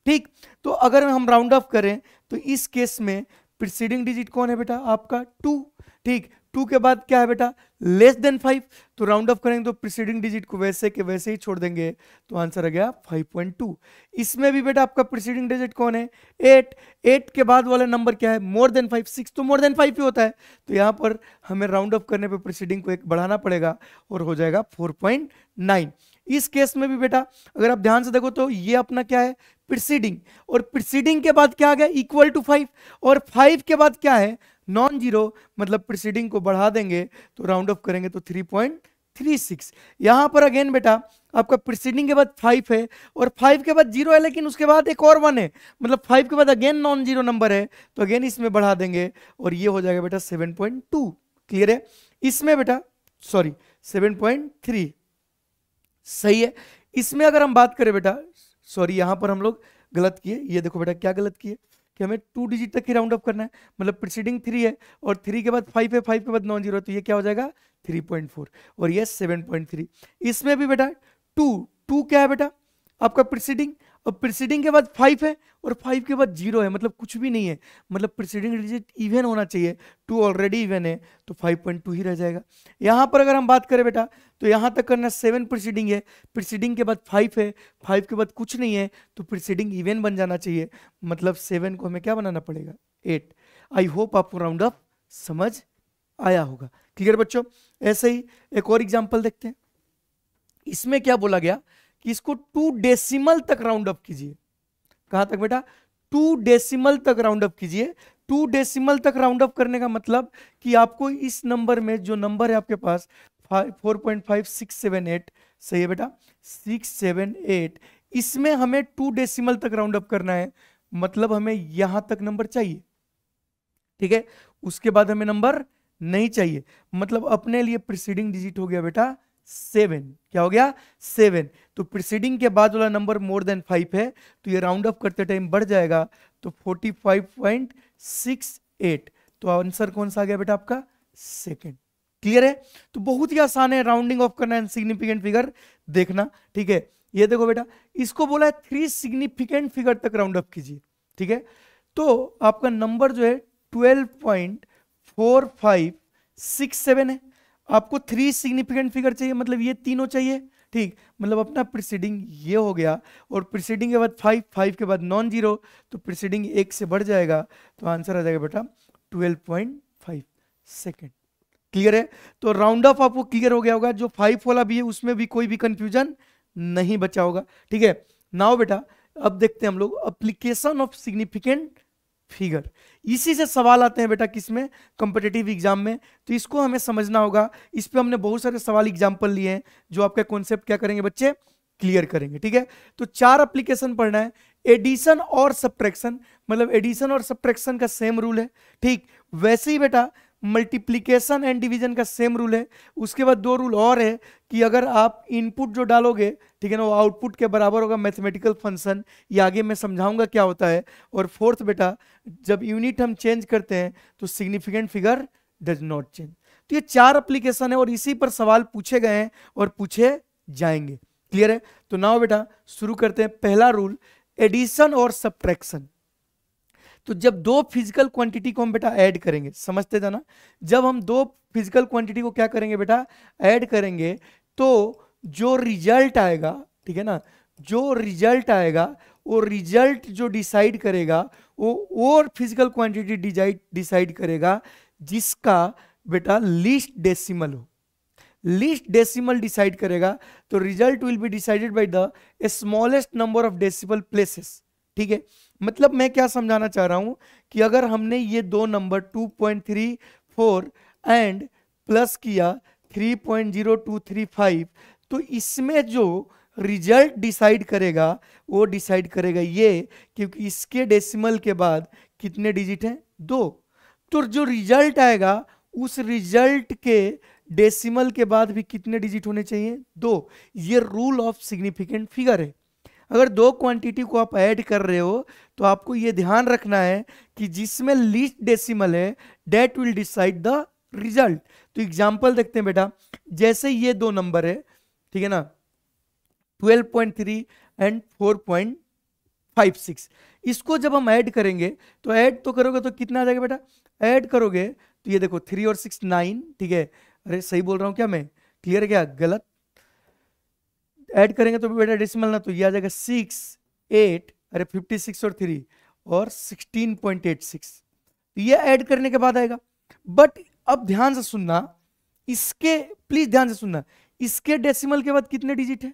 ठीक, तो अगर हम राउंड ऑफ करें तो इस केस में प्रीसीडिंग डिजिट कौन है बेटा? आपका 2। ठीक, 2 के बाद क्या है बेटा? Less than 5। तो राउंड ऑफ करेंगे तो प्रीसीडिंग डिजिट को वैसे के वैसे ही छोड़ देंगे, तो आंसर आ गया 5.2। इसमें भी बेटा आपका प्रीसीडिंग डिजिट कौन है? 8। 8 के बाद वाला नंबर क्या है? More than 5। 6 तो मोर देन 5 ही होता है, तो यहां पर हमें राउंड ऑफ करने पे प्रीसीडिंग को 1 बढ़ाना पड़ेगा और हो जाएगा 4.9। इस केस में भी बेटा अगर आप ध्यान से देखो तो ये अपना क्या है? प्रीसीडिंग, और प्रीसीडिंग के बाद क्या आ गया? इक्वल टू 5, और 5 के बाद क्या है? नॉन जीरो, मतलब प्रीसीडिंग को बढ़ा देंगे तो राउंड ऑफ करेंगे तो 3.36। यहां पर अगेन बेटा आपका प्रीसीडिंग के बाद 5 है और 5 के बाद 0 है, लेकिन उसके बाद एक और 1 है, मतलब 5 के बाद अगेन नॉन जीरो नंबर है, तो अगेन इसमें बढ़ा देंगे और ये हो जाएगा बेटा 7.2। क्लियर है? इसमें बेटा सॉरी 7.3। सही है। इसमें अगर हम बात करें बेटा, सॉरी यहां पर हम लोग गलत किए, ये देखो बेटा क्या गलत किए कि हमें 2 डिजिट तक ही राउंड अप करना है, मतलब प्रीसीडिंग 3 है और 3 के बाद 5 है, 5 के बाद नॉन जीरो, तो ये क्या हो जाएगा? 3.4 और ये 7.3। इसमें भी बेटा 2 क्या है बेटा? आपका प्रीसीडिंग, और प्रीसीडिंग के बाद 5 है और 5 के बाद 0 है, मतलब कुछ भी नहीं है, मतलब प्रीसीडिंग डिजिट इवन होना चाहिए। 2 ऑलरेडी इवन है तो 5.2 ही रह जाएगा। यहां पर अगर हम बात करें बेटा तो यहां तक करना 7 प्रीसीडिंग है, प्रीसीडिंग के बाद 5 है, 5 के बाद कुछ नहीं है, तो प्रीसीडिंग इवन बन जाना चाहिए, मतलब 7 को हमें क्या बनाना पड़ेगा? 8। आई होप आपको राउंड ऑफ समझ आया होगा। क्लियर बच्चों? ऐसे ही एक और एग्जाम्पल देखते हैं। इसमें क्या बोला गया कि इसको 2 डेसिमल तक राउंड अप कीजिए। कहां तक बेटा? 2 डेसिमल तक राउंड अप कीजिए। 2 डेसिमल तक राउंड अप करने का मतलब कि आपको इस नंबर में जो नंबर है आपके पास 4.5678, सही है बेटा, 678, इसमें हमें 2 डेसिमल तक राउंड अप करना है, मतलब हमें यहां तक नंबर चाहिए। ठीक है, उसके बाद हमें नंबर नहीं चाहिए, मतलब अपने लिए प्रीसीडिंग डिजिट हो गया बेटा 7। क्या हो गया? 7। तो प्रीसीडिंग के बाद वाला नंबर मोर देन 5 है, तो ये राउंड अप करते टाइम बढ़ जाएगा तो 45.68, तो आंसर कौन सा आ गया बेटा? आपका सेकंड। क्लियर है? तो बहुत ही आसान है राउंडिंग ऑफ करना, सिग्निफिकेंट फिगर देखना। ठीक है, ये देखो बेटा इसको बोला है 3 सिग्निफिकेंट फिगर तक राउंड अप कीजिए। ठीक है, तो आपका नंबर जो है 12.4567 है, आपको 3 सिग्निफिकेंट फिगर चाहिए, मतलब ये तीनों चाहिए। ठीक, मतलब अपना प्रीसीडिंग ये हो गया, और प्रीसीडिंग के बाद 5, 5 के बाद नॉन जीरो, तो प्रीसीडिंग 1 से बढ़ जाएगा, तो आंसर आ जाएगा बेटा 12.5 सेकेंड। क्लियर है? तो राउंड ऑफ आपको क्लियर हो गया होगा, जो 5 वाला भी है उसमें भी कोई भी कंफ्यूजन नहीं बचा होगा, ठीक है। नाउ बेटा अब देखते हैं हम लोग एप्लीकेशन ऑफ सिग्निफिकेंट फिगर। इसी से सवाल आते हैं बेटा किसमें, कॉम्पिटिटिव एग्जाम में। तो इसको हमें समझना होगा, इस पे हमने बहुत सारे सवाल एग्जाम्पल लिए हैं जो आपका कॉन्सेप्ट क्या करेंगे बच्चे, क्लियर करेंगे, ठीक है। तो 4 एप्लीकेशन पढ़ना है। एडिशन और सब्ट्रैक्शन, मतलब एडिशन और सब्ट्रैक्शन का सेम रूल है, ठीक। वैसे ही बेटा मल्टीप्लीकेशन एंड डिवीजन का सेम रूल है। उसके बाद 2 रूल और है कि अगर आप इनपुट जो डालोगे, ठीक है ना, वो आउटपुट के बराबर होगा मैथमेटिकल फंक्शन, ये आगे मैं समझाऊंगा क्या होता है। और फोर्थ बेटा, जब यूनिट हम चेंज करते हैं तो significant figure does not change. तो ये 4 एप्लीकेशन है और इसी पर सवाल पूछे गए हैं और पूछे जाएंगे, क्लियर है। तो नाउ बेटा शुरू करते हैं। पहला रूल, एडिशन और सब्ट्रैक्शन। तो जब 2 फिजिकल क्वांटिटी को हम बेटा ऐड करेंगे, समझते थे ना, जब हम 2 फिजिकल क्वांटिटी को क्या करेंगे बेटा, ऐड करेंगे, तो जो रिजल्ट आएगा, ठीक है ना, जो रिजल्ट आएगा वो रिजल्ट जो डिसाइड करेगा वो और फिजिकल क्वांटिटी डिसाइड करेगा जिसका बेटा लीस्ट डेसिमल हो। लीस्ट डेसिमल डिसाइड करेगा, तो result will be decided by the smallest number of decimal places, ठीक है। मतलब मैं क्या समझाना चाह रहा हूं कि अगर हमने ये 2 नंबर 2.34 एंड प्लस किया 3.0235, तो इसमें जो रिजल्ट डिसाइड करेगा वो डिसाइड करेगा ये, क्योंकि इसके डेसिमल के बाद कितने डिजिट हैं, 2। तो जो रिजल्ट आएगा उस रिजल्ट के डेसिमल के बाद भी कितने डिजिट होने चाहिए, 2। ये रूल ऑफ सिग्निफिकेंट फिगर है। अगर 2 क्वांटिटी को आप ऐड कर रहे हो तो आपको यह ध्यान रखना है कि जिसमें लीस्ट डेसिमल है that will decide the result. तो एग्जांपल देखते हैं बेटा, जैसे ये 2 नंबर है, ठीक है ना, 12.3 एंड 4.56, इसको जब हम ऐड करेंगे तो ऐड तो करोगे तो कितना आ जाएगा बेटा, ऐड करोगे तो ये देखो 3 और 6 9, ठीक है। अरे सही बोल रहा हूं क्या मैं, क्लियर है क्या, गलत, ऐड करेंगे तो बेटा डेसिमल ना, तो ये आ जाएगा 6 8, अरे 56 और 3 और 16.86, ये ऐड करने के बाद आएगा। बट अब ध्यान से सुनना, इसके प्लीज ध्यान से सुनना, इसके डेसिमल के बाद कितने डिजिट है,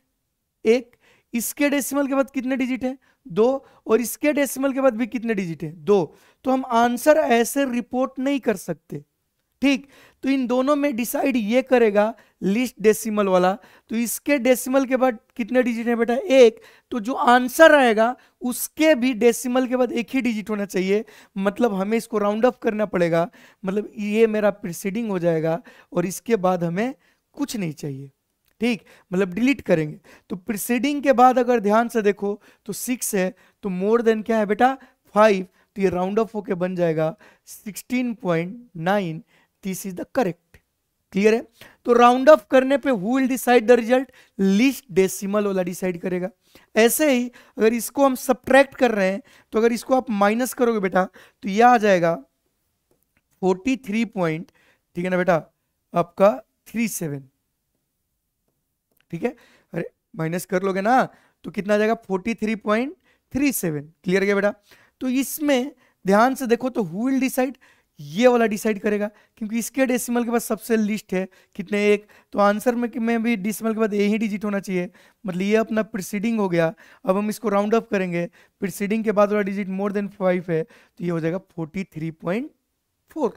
1, इसके डेसिमल के बाद कितने डिजिट है, 2, और इसके डेसिमल के बाद भी कितने डिजिट है, 2। तो हम आंसर ऐसे रिपोर्ट नहीं कर सकते, ठीक। तो इन दोनों में डिसाइड ये करेगा लीस्ट डेसिमल वाला। तो इसके डेसिमल के बाद कितने डिजिट है बेटा, 1। तो जो आंसर आएगा उसके भी डेसिमल के बाद एक ही डिजिट होना चाहिए, मतलब हमें इसको राउंड ऑफ करना पड़ेगा, मतलब ये मेरा प्रीसीडिंग हो जाएगा और इसके बाद हमें कुछ नहीं चाहिए, ठीक, मतलब डिलीट करेंगे। तो प्रीसीडिंग के बाद अगर ध्यान से देखो तो 6 है, तो मोर देन क्या है बेटा 5, तो ये राउंड ऑफ होके बन जाएगा 16.9, this is the correct, clear है। तो राउंड ऑफ करने पे who will decide the result, least decimal वाला डिसाइड करेगा। ऐसे ही अगर इसको हम सब्ट्रैक्ट कर रहे हैं, तो अगर इसको आप माइनस करोगे बेटा तो यह आ जाएगा 43 पॉइंट, ठीक है ना बेटा, आपका 37, ठीक है। अरे माइनस कर लोगे ना तो कितना आ जाएगा 43.37, क्लियर गया बेटा। तो इसमें ध्यान से देखो तो हु विल डिसाइड, ये वाला डिसाइड करेगा, क्योंकि इसके डेसिमल के बाद सबसे लिस्ट है कितने, 1। तो आंसर में भी डेसिमल के बाद यही डिजिट होना चाहिए, मतलब ये अपना प्रीसीडिंग हो गया। अब हम इसको राउंड अप करेंगे, प्रीसीडिंग के बाद वाला डिजिट मोर देन 5 है, तो ये हो जाएगा 43.4,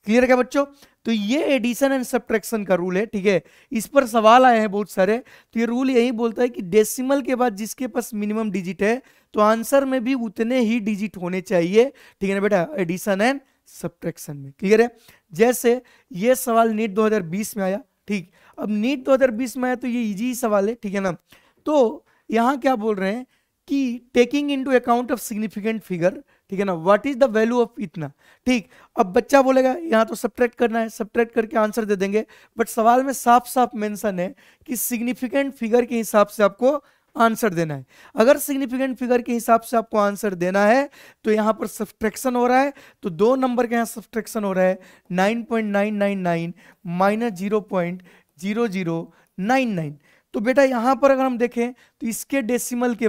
क्लियर है बच्चों। तो ये एडिशन एंड सब्ट्रैक्शन का रूल है, ठीक है। इस पर सवाल आए हैं बहुत सारे, तो ये रूल यही बोलता है कि डेसिमल के बाद जिसके पास मिनिमम डिजिट है तो आंसर में भी उतने ही डिजिट होने चाहिए, ठीक है ना बेटा, एडिशन एंड सब्ट्रैक्शन में, क्लियर है। जैसे ये सवाल नीट 2020 में आया, ठीक। अब नीट 2020 में आया तो ये इजी सवाल है, ठीक है ना। तो यहां क्या बोल रहे हैं कि taking into account of significant figure, ठीक है ना, what is the value of इतना, ठीक। अब बच्चा बोलेगा यहाँ तो सब्ट्रैक्ट करना है, सब्ट्रैक्ट करके आंसर दे देंगे, बट सवाल में साफ साफ मेंशन है कि सिग्निफिकेंट फिगर के हिसाब से आपको आंसर देना है। अगर सिग्निफिकेंट फिगर के हिसाब से आपको आंसर देना है तो यहाँ पर सब्ट्रैक्शन हो रहा है, तो 2 नंबर के यहाँ सब्ट्रैक्शन हो रहा है 9.999 माइनस 0.0099। तो बेटा यहां पर अगर हम देखें तो इसके डेसिमल के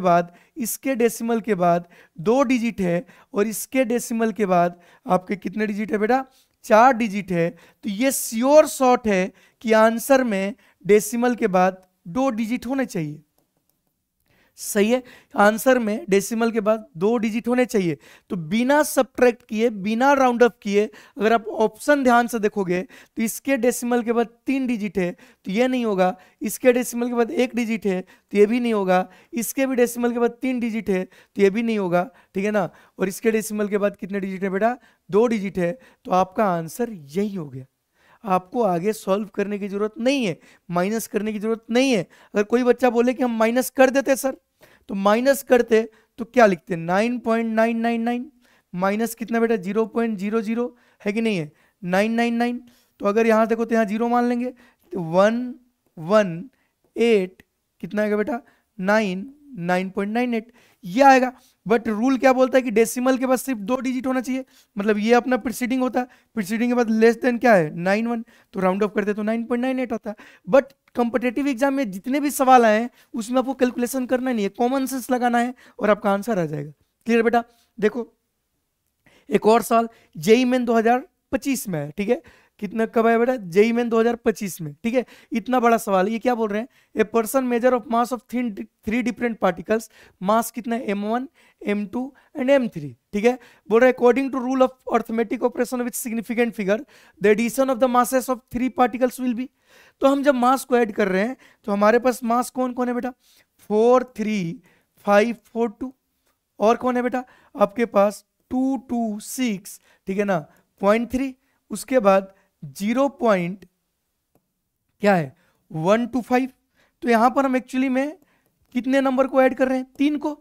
बाद 2 डिजिट है और इसके डेसिमल के बाद आपके कितने डिजिट है बेटा, 4 डिजिट है तो ये श्योर शॉट है कि आंसर में डेसिमल के बाद 2 डिजिट होने चाहिए। सही है, आंसर में डेसिमल के बाद 2 डिजिट होने चाहिए। तो बिना सब्ट्रैक्ट किए, बिना राउंड अप किए, अगर आप ऑप्शन ध्यान से देखोगे तो इसके डेसिमल के बाद 3 डिजिट है तो ये नहीं होगा, इसके डेसिमल के बाद 1 डिजिट है तो ये भी नहीं होगा, इसके भी डेसिमल के बाद 3 डिजिट है तो ये भी नहीं होगा, ठीक है ना। और इसके डेसिमल के बाद कितने डिजिट है बेटा? 2 डिजिट है। तो आपका आंसर यही हो गया। आपको आगे सॉल्व करने की जरूरत नहीं है, माइनस करने की जरूरत नहीं है। अगर कोई बच्चा बोले कि हम माइनस कर देते सर, तो माइनस करते तो क्या लिखते? 9.999 माइनस कितना बेटा? 0.00 है कि नहीं है? 999। तो अगर यहां देखो तो यहां 0 मान लेंगे तो 118 कितना आएगा बेटा? 9.98 ये आएगा। बट रूल क्या बोलता है कि डेसिमल के बाद सिर्फ 2 डिजिट होना चाहिए, मतलब ये अपना प्रीसीडिंग होता है, प्रीसीडिंग के बाद लेस देन क्या है? 91, तो राउंड ऑफ करते तो 9.98 होता है। बट कंपिटेटिव एग्जाम में जितने भी सवाल आए हैं उसमें आपको कैलकुलेशन करना नहीं है, कॉमन सेंस लगाना है और आपका आंसर आ जाएगा। क्लियर बेटा? देखो एक और सवाल जेईई मेन 2025 में है, ठीक है। कितना कब आया बेटा? जेईई मेन 2025 में, ठीक है। इतना बड़ा सवाल है। ये क्या बोल रहे हैं? A person major of mass of 3 different particles, mass कितना है? m1 m2 एंड m3, ठीक है। बोल रहे हैं according to rule of arithmetic operation with significant figure the addition of the masses of 3 particles will be. तो हम जब मास को ऐड कर रहे हैं तो हमारे पास मास कौन कौन है बेटा? 4 3 5 4 2। और कौन है बेटा? आपके पास 2 2 6, ठीक है ना, 0.3। उसके बाद 0 क्या है? 1 2 5। तो यहां पर हम एक्चुअली में कितने नंबर को ऐड कर रहे हैं? 3 को।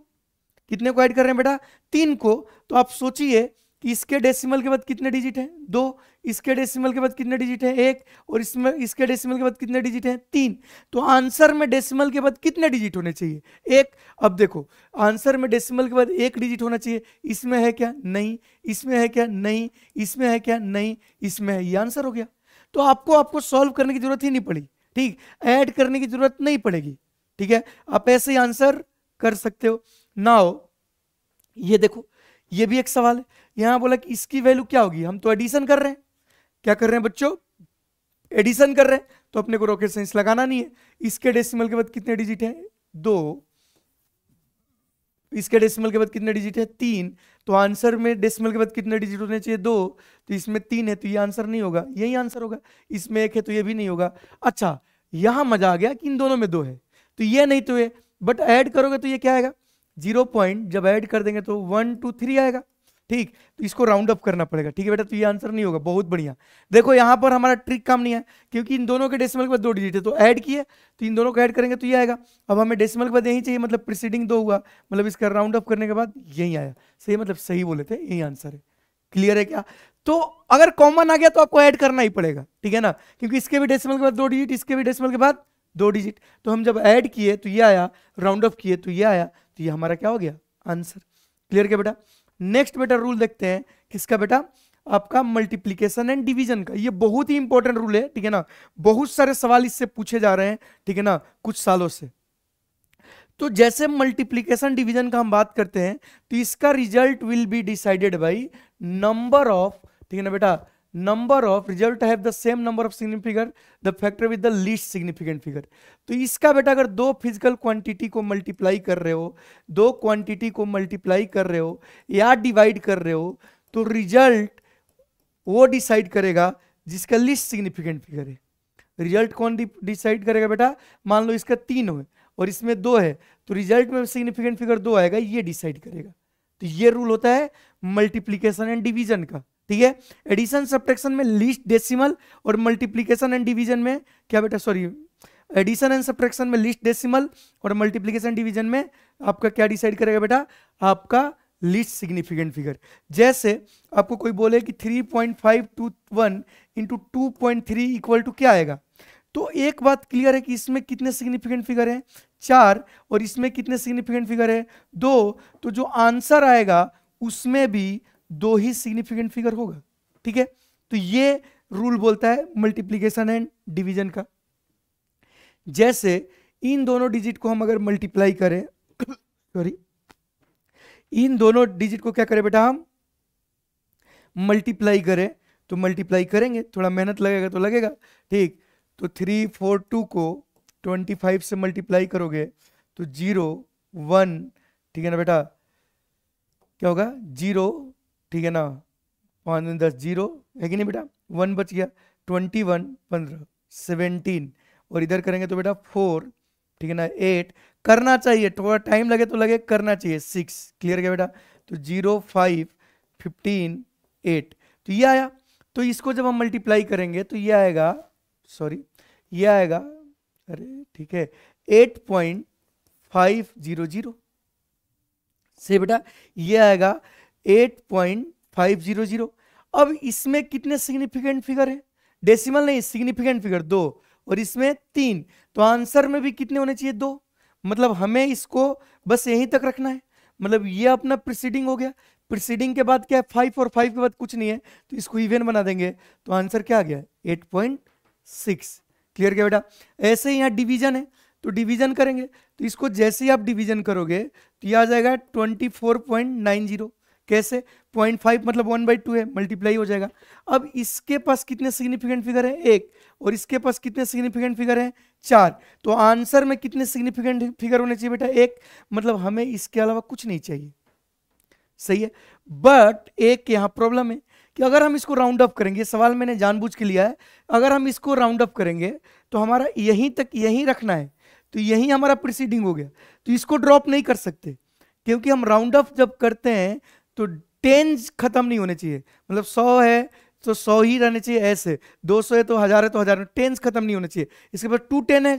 कितने को ऐड कर रहे हैं बेटा? 3 को। तो आप सोचिए कि इसके डेसिमल के बाद कितने डिजिट हैं? 2। इसके डेसिमल के बाद कितने डिजिट हैं? 1। और इसमें इसके डेसिमल के बाद कितने डिजिट हैं? 3। तो आंसर में डेसिमल के बाद कितने डिजिट होने चाहिए? 1। अब देखो आंसर में डेसिमल के बाद 1 डिजिट होना चाहिए। इसमें है क्या? नहीं। इसमें है क्या? नहीं। इसमें है क्या? नहीं। इसमें है। ये आंसर हो गया। तो आपको सॉल्व करने की जरूरत ही नहीं पड़ी, ठीक, ऐड करने की जरूरत नहीं पड़ेगी, ठीक है। आप ऐसे ही आंसर कर सकते हो। नाउ ये देखो, ये भी एक सवाल है। यहां बोला कि इसकी वैल्यू क्या होगी? हम तो एडिशन कर रहे हैं। क्या कर रहे हैं बच्चों? एडिशन कर रहे हैं, तो अपने को रॉकेट साइंस लगाना नहीं है। इसके डेसिमल के बाद कितने डिजिट है? 2। इसके डेसिमल के बाद कितने डिजिट है? 3। तो आंसर में डेसिमल के बाद कितने डिजिट होने चाहिए? 2। तो इसमें 3 है तो ये आंसर नहीं होगा, यही आंसर होगा। इसमें 1 है तो ये भी नहीं होगा। अच्छा, यहां मजा आ गया कि इन दोनों में 2 है तो ये नहीं तो ये, बट ऐड करोगे तो ये क्या आएगा? 0 पॉइंट, जब ऐड कर देंगे तो 1 2 3 आएगा, ठीक। तो इसको राउंड अप करना पड़ेगा, ठीक है बेटा। तो ये आंसर नहीं होगा। बहुत बढ़िया। देखो यहां पर हमारा ट्रिक काम नहीं है, क्योंकि इन दोनों के डेसिमल के बाद 2 डिजिट है तो ऐड किए, तो इन दोनों को ऐड करेंगे तो ये आएगा। अब हमें डेसिमल के बाद यही चाहिए, मतलब प्रीसीडिंग 2 हुआ, मतलब इसका राउंड अप करने के बाद यही आया। सही, मतलब सही बोले थे, यही आंसर है। क्लियर है क्या? तो अगर कॉमन आ गया तो आपको ऐड करना ही पड़ेगा, ठीक है ना, क्योंकि इसके भी डेसिमल के बाद 2 डिजिट, इसके भी डेसिमल के बाद 2 डिजिट। तो हम जब ऐड किए तो ये आया, राउंड अप किए तो ये आया, तो ये हमारा क्या हो गया? आंसर। क्लियर क्या बेटा? नेक्स्ट बेटा रूल देखते हैं, किसका बेटा? आपका मल्टीप्लीकेशन एंड डिवीजन का। ये बहुत ही इंपॉर्टेंट रूल है, ठीक है ना। बहुत सारे सवाल इससे पूछे जा रहे हैं, ठीक है ना, कुछ सालों से। तो जैसे मल्टीप्लीकेशन डिवीजन का हम बात करते हैं तो इसका result will be decided by number of, ठीक है ना बेटा, number of result have the same number of significant figure, the factor with the least significant figure. तो इसका बेटा अगर 2 फिजिकल क्वांटिटी को मल्टीप्लाई कर रहे हो, 2 क्वांटिटी को मल्टीप्लाई कर रहे हो या डिवाइड कर रहे हो, तो रिजल्ट वो डिसाइड करेगा जिसका लीस्ट सिग्निफिकेंट फिगर है। रिजल्ट कौन डिसाइड करेगा बेटा? मान लो इसका 3 हो और इसमें 2 है, तो रिजल्ट में सिग्निफिकेंट फिगर 2 आएगा, ये डिसाइड करेगा। तो ये रूल होता है मल्टीप्लीकेशन एंड डिवीजन का, ठीक है। एडिशन सब्ट्रैक्शन में लीस्ट डेसिमल और मल्टीप्लीकेशन एंड डिवीजन में क्या बेटा? सॉरी, एडिशन एंड सब्ट्रैक्शन में लीस्ट डेसिमल और मल्टीप्लीकेशन डिवीजन में आपका क्या डिसाइड करेगा बेटा? आपका लीस्ट सिग्निफिकेंट फिगर। जैसे आपको कोई बोले कि 3.521 इंटू 2.3 इक्वल टू क्या आएगा, तो एक बात क्लियर है कि इसमें कितने सिग्निफिकेंट फिगर हैं? 4। और इसमें कितने सिग्निफिकेंट फिगर है? 2। तो जो आंसर आएगा उसमें भी 2 ही सिग्निफिकेंट फिगर होगा, ठीक है। तो ये रूल बोलता है मल्टीप्लीकेशन एंड डिवीजन का। जैसे इन दोनों डिजिट को हम अगर मल्टीप्लाई करें सॉरी, इन दोनों डिजिट को क्या करें बेटा? हम मल्टीप्लाई करें तो मल्टीप्लाई करेंगे, थोड़ा मेहनत लगेगा तो लगेगा, ठीक। तो 342 को 25 से मल्टीप्लाई करोगे तो 0 1, ठीक है ना बेटा, क्या होगा 0, ठीक है ना, 5 10 0 है कि नहीं बेटा, 1 बच गया, 21 15 17, और इधर करेंगे तो बेटा 4, ठीक है ना, 8, करना चाहिए, थोड़ा टाइम लगे तो लगे, करना चाहिए 6, क्लियर क्या बेटा। तो 0 5 15 8, तो ये आया। तो इसको जब हम मल्टीप्लाई करेंगे तो ये आएगा, सॉरी ये आएगा, अरे ठीक है, 8.500 से बेटा ये आएगा 8.500। अब इसमें कितने सिग्निफिकेंट फिगर है, डेसिमल नहीं, सिग्निफिकेंट फिगर 2, और इसमें 3, तो आंसर में भी कितने होने चाहिए 2, मतलब हमें इसको बस यहीं तक रखना है, मतलब ये अपना प्रीसीडिंग हो गया, प्रीसीडिंग के बाद क्या है 5, और 5 के बाद कुछ नहीं है, तो इसको इवन बना देंगे, तो आंसर क्या आ गया 8.6, क्लियर क्या बेटा। ऐसे ही यहाँ डिवीजन है, तो डिवीजन करेंगे, तो इसको जैसे ही आप डिवीजन करोगे तो ये आ जाएगा 24.90, कैसे 0.5 मतलब 1/2 है, मल्टीप्लाई हो जाएगा। अब इसके पास कितने सिग्निफिकेंट फिगर है 1, और इसके पास कितने सिग्निफिकेंट फिगर है 4, तो आंसर में कितने सिग्निफिकेंट फिगर होने चाहिए बेटा 1, मतलब हमें इसके अलावा कुछ नहीं चाहिए, सही है। बट एक यहां प्रॉब्लम है कि अगर हम इसको राउंड अप करेंगे, सवाल मैंने जानबूझ के लिया है, अगर हम इसको राउंड अप करेंगे तो हमारा यहीं तक यहीं रखना है, तो यहीं हमारा प्रीसीडिंग हो गया, तो इसको ड्रॉप नहीं कर सकते, क्योंकि हम राउंड अप जब करते हैं तो टेंस खत्म नहीं होने चाहिए, मतलब 100 है तो 100 ही रहने चाहिए, ऐसे 200 है तो 1000 है तो 1000, टेंस खत्म नहीं होने चाहिए। इसके बाद 210 है,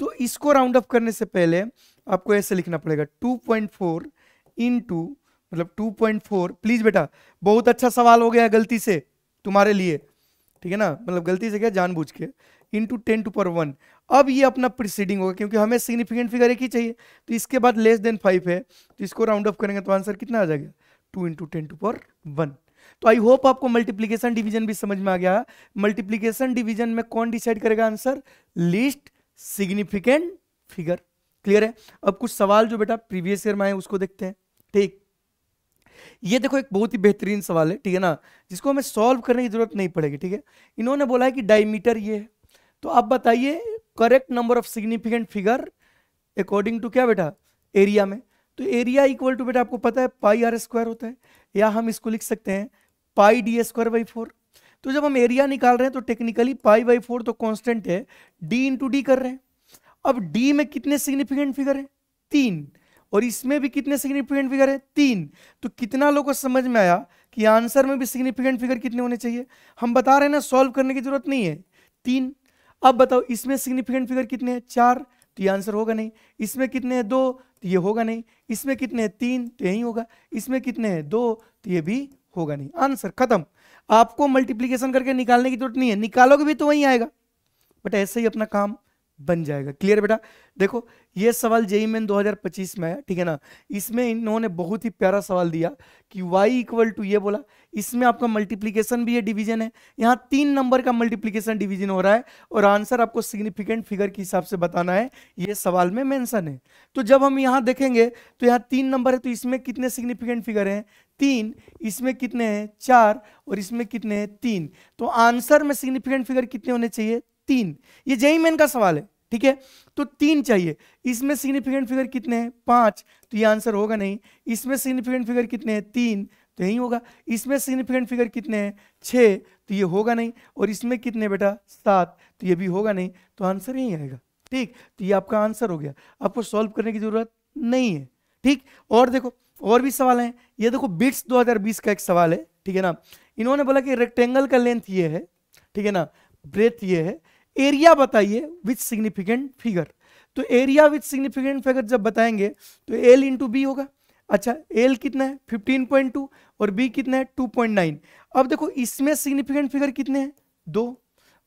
तो इसको राउंड अप करने से पहले आपको ऐसे लिखना पड़ेगा 2.4 इंटू, मतलब 2.4, प्लीज बेटा बहुत अच्छा सवाल हो गया गलती से तुम्हारे लिए, ठीक है ना, मतलब गलती से क्या जानबूझ के, इंटू 10⁻1। अब ये अपना प्रीसीडिंग होगा, क्योंकि हमें सिग्निफिकेंट फिगर एक ही चाहिए, तो इसके बाद लेस देन 5 है, तो इसको राउंड अप करेंगे तो आंसर कितना आ जाएगा 2 × 10⁻1। तो आई होप आपको मल्टीप्लीकेशन डिवीजन भी समझ में आ गया। मल्टीप्लीकेशन डिवीजन में कौन डिसाइड करेगा answer, least significant figure, clear है। अब कुछ सवाल जो बेटा प्रीवियस ईयर में आए उसको देखते हैं, ठीक। ये देखो एक बहुत ही बेहतरीन सवाल है, ठीक है ना, जिसको हमें सॉल्व करने की जरूरत नहीं पड़ेगी, ठीक है। इन्होंने बोला है कि डायमीटर ये है, तो आप बताइए correct number of significant figure according to क्या बेटा, एरिया में। तो एरिया इक्वल टू बेटा आपको पता है πr² होता है, या हम इसको लिख सकते हैं πd²/4। तो जब हम एरिया निकाल रहे हैं तो टेक्निकली π/4 तो कांस्टेंट है, d इंटू डी कर रहे हैं। अब d में कितने सिग्निफिकेंट फिगर है 3, और इसमें भी कितने सिग्निफिकेंट फिगर है 3, तो कितना लोगों को समझ में आया कि आंसर में भी सिग्निफिकेंट फिगर कितने होने चाहिए। हम बता रहे हैं ना, सॉल्व करने की जरूरत नहीं है, 3। अब बताओ इसमें सिग्निफिकेंट फिगर कितने हैं 4, तो ये आंसर होगा नहीं। इसमें कितने हैं 2, तो ये होगा नहीं। इसमें कितने हैं 3, तो यही होगा। इसमें कितने हैं 2, तो ये भी होगा नहीं। आंसर खत्म। आपको मल्टीप्लीकेशन करके निकालने की जरूरत नहीं है, निकालोगे भी तो वही आएगा, बट ऐसे ही अपना काम बन जाएगा। क्लियर बेटा। देखो ये सवाल जेईई मेन 2025 में आया, ठीक है ना। इसमें इन्होंने बहुत ही प्यारा सवाल दिया कि y इक्वल टू, ये बोला इसमें आपका मल्टीप्लीकेशन भी है, डिवीजन है। यहाँ 3 नंबर का मल्टीप्लीकेशन डिवीजन हो रहा है और आंसर आपको सिग्निफिकेंट फिगर के हिसाब से बताना है, ये सवाल में मेंशन है। तो जब हम यहाँ देखेंगे तो यहाँ 3 नंबर है, तो इसमें कितने सिग्निफिकेंट फिगर हैं 3, इसमें कितने हैं 4, और इसमें कितने हैं 3। तो आंसर में सिग्निफिकेंट फिगर कितने होने चाहिए 3। ये जेईई मेन का सवाल है, ठीक है। तो 3 चाहिए। इसमें सिग्निफिकेंट फिगर कितने हैं 5, तो ये आंसर होगा नहीं। इसमें सिग्निफिकेंट फिगर कितने हैं 3, तो यही होगा। इसमें सिग्निफिकेंट फिगर कितने हैं 6, तो ये होगा नहीं। और इसमें कितने बेटा 7, तो ये भी होगा नहीं। तो आंसर यही आएगा, ठीक। तो ये आपका आंसर हो गया, आपको सॉल्व करने की जरूरत नहीं है, ठीक। और देखो और भी सवाल हैं। ये देखो बिट्स 2020 का एक सवाल है, ठीक है ना। इन्होंने बोला कि रेक्टेंगल का लेंथ ये है, ठीक है ना, ब्रेथ ये है, एरिया बताइए विथ सिग्निफिकेंट फिगर। तो एरिया विथ सिग्निफिकेंट फिगर जब बताएंगे तो एल इंटू बी होगा। अच्छा एल कितना है 15.2 और बी कितना है 2.9। अब देखो इसमें सिग्निफिकेंट फिगर कितने हैं 2,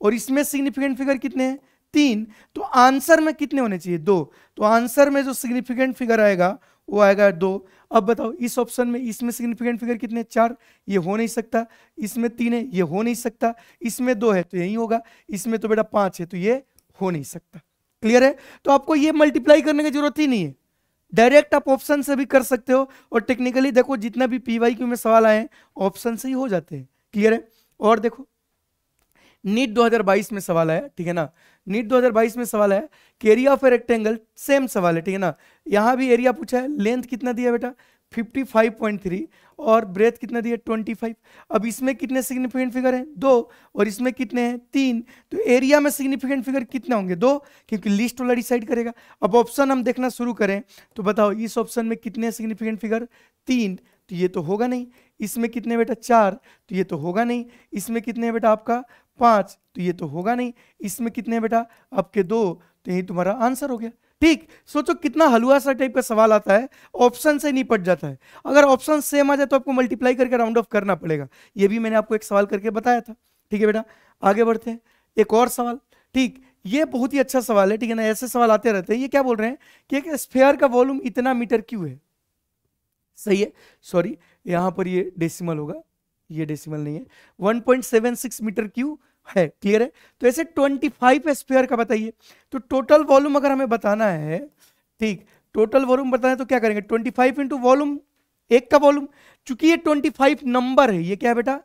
और इसमें सिग्निफिकेंट फिगर कितने हैं 3। तो आंसर में कितने होने चाहिए 2। तो आंसर में जो सिग्निफिकेंट फिगर आएगा वो आएगा 2। अब बताओ इस ऑप्शन में इसमें सिग्निफिकेंट फिगर कितने 4, ये हो नहीं सकता। इसमें 3 है, ये हो नहीं सकता। इसमें 2 है तो यही होगा। इसमें तो बेटा 5 है तो ये हो नहीं सकता। क्लियर है। तो आपको ये मल्टीप्लाई करने की जरूरत ही नहीं है, डायरेक्ट आप ऑप्शन से भी कर सकते हो। और टेक्निकली देखो जितना भी PYQ में सवाल आए ऑप्शन से ही हो जाते हैं। क्लियर है। और देखो नीट 2022 में सवाल आया, ठीक है ना, नीट 2022 में सवाल आया कि area of a rectangle, same सवाल है, ठीक है ना, यहां भी एरिया पूछा है, लेंथ कितना दिया बेटा 55.3 और ब्रेथ कितना दिया 25। अब इसमें कितने सिग्निफिकेंट फिगर हैं 2 और इसमें कितने हैं 3, तो एरिया में सिग्निफिकेंट फिगर कितने होंगे 2, क्योंकि लिस्ट वाला डिसाइड करेगा। अब ऑप्शन हम देखना शुरू करें तो बताओ इस ऑप्शन में कितने सिग्निफिकेंट फिगर 3, तो ये तो होगा नहीं। इसमें कितने बेटा 4, तो ये तो होगा नहीं। इसमें कितने बेटा आपका 5, तो ये तो होगा नहीं। इसमें कितने बेटा आपके 2, तो यही तुम्हारा आंसर हो गया। ठीक, सोचो कितना हलवा सा टाइप का सवाल आता है, ऑप्शन से नहीं पट जाता है। अगर ऑप्शन सेम आ जाए तो आपको मल्टीप्लाई करके राउंड ऑफ करना पड़ेगा। ये भी मैंने आपको एक सवाल करके बताया था। ठीक है बेटा, आगे बढ़ते हैं, एक और सवाल। ठीक, ये बहुत ही अच्छा सवाल है, ठीक है ना, ऐसे सवाल आते रहते हैं। ये क्या बोल रहे हैं कि एक स्फीयर का वॉल्यूम इतना मीटर क्यूब है। सही है, सॉरी यहां पर ये डेसिमल होगा, ये डेसिमल नहीं है, 1.76 मीटर क्यूब है। क्लियर है, तो ऐसे 25 स्फीयर का बताइए। तो टोटल वॉल्यूम अगर हमें बताना है, ठीक, टोटल वॉल्यूम बताना है तो क्या करेंगे 25 इंटू वॉल्यूम, एक का वॉल्यूम, चूंकि ये 25 नंबर है, ये क्या है बेटा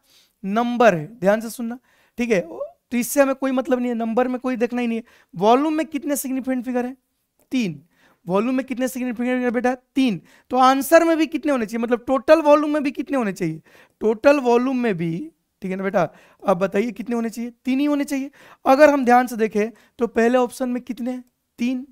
नंबर है, ध्यान से सुनना, ठीक है, तो इससे हमें कोई मतलब नहीं है, नंबर में कोई देखना ही नहीं है। वॉल्यूम में कितने सिग्निफिकेंट फिगर है 3, वॉल्यूम में कितने सिग्निफिकेंट फिगर बेटा 3, तो आंसर में भी कितने होने चाहिए, मतलब टोटल वॉल्यूम में भी कितने होने चाहिए, टोटल वॉल्यूम में भी, ठीक है ना बेटा, अब बताइए कितने होने चाहिए, 3 ही होने चाहिए। अगर हम ध्यान से देखें तो पहले ऑप्शन में कितने हैं 3,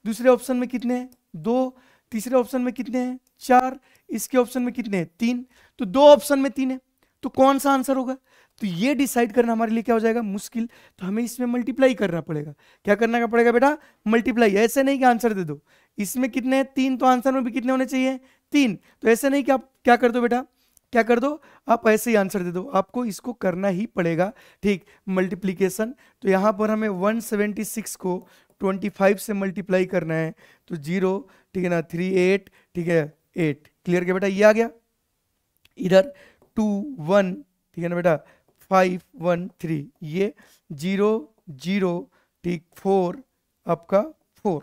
दूसरे ऑप्शन में कितने हैं 2, तीसरे ऑप्शन में कितने हैं 4, इसके ऑप्शन में कितने हैं 3, तो 2 ऑप्शन में 3 है, तो कौन सा आंसर होगा। तो ये डिसाइड करना हमारे लिए क्या हो जाएगा मुश्किल, तो हमें इसमें मल्टीप्लाई करना पड़ेगा। क्या करना पड़ेगा बेटा मल्टीप्लाई, ऐसे नहीं कि आंसर दे दो, इसमें कितने हैं 3, तो आंसर में भी कितने होने चाहिए 3, तो ऐसे नहीं कि आप क्या कर दो बेटा, क्या कर दो आप ऐसे ही आंसर दे दो, आपको इसको करना ही पड़ेगा। ठीक, मल्टीप्लीकेशन, तो यहां पर हमें 176 को 25 से मल्टीप्लाई करना है, तो 0, ठीक है ना, 3 8, ठीक है 8। क्लियर क्या बेटा, ये आ गया, इधर 2 1, ठीक है ना बेटा 5 1 3, ये 0 0, ठीक 4 आपका 4,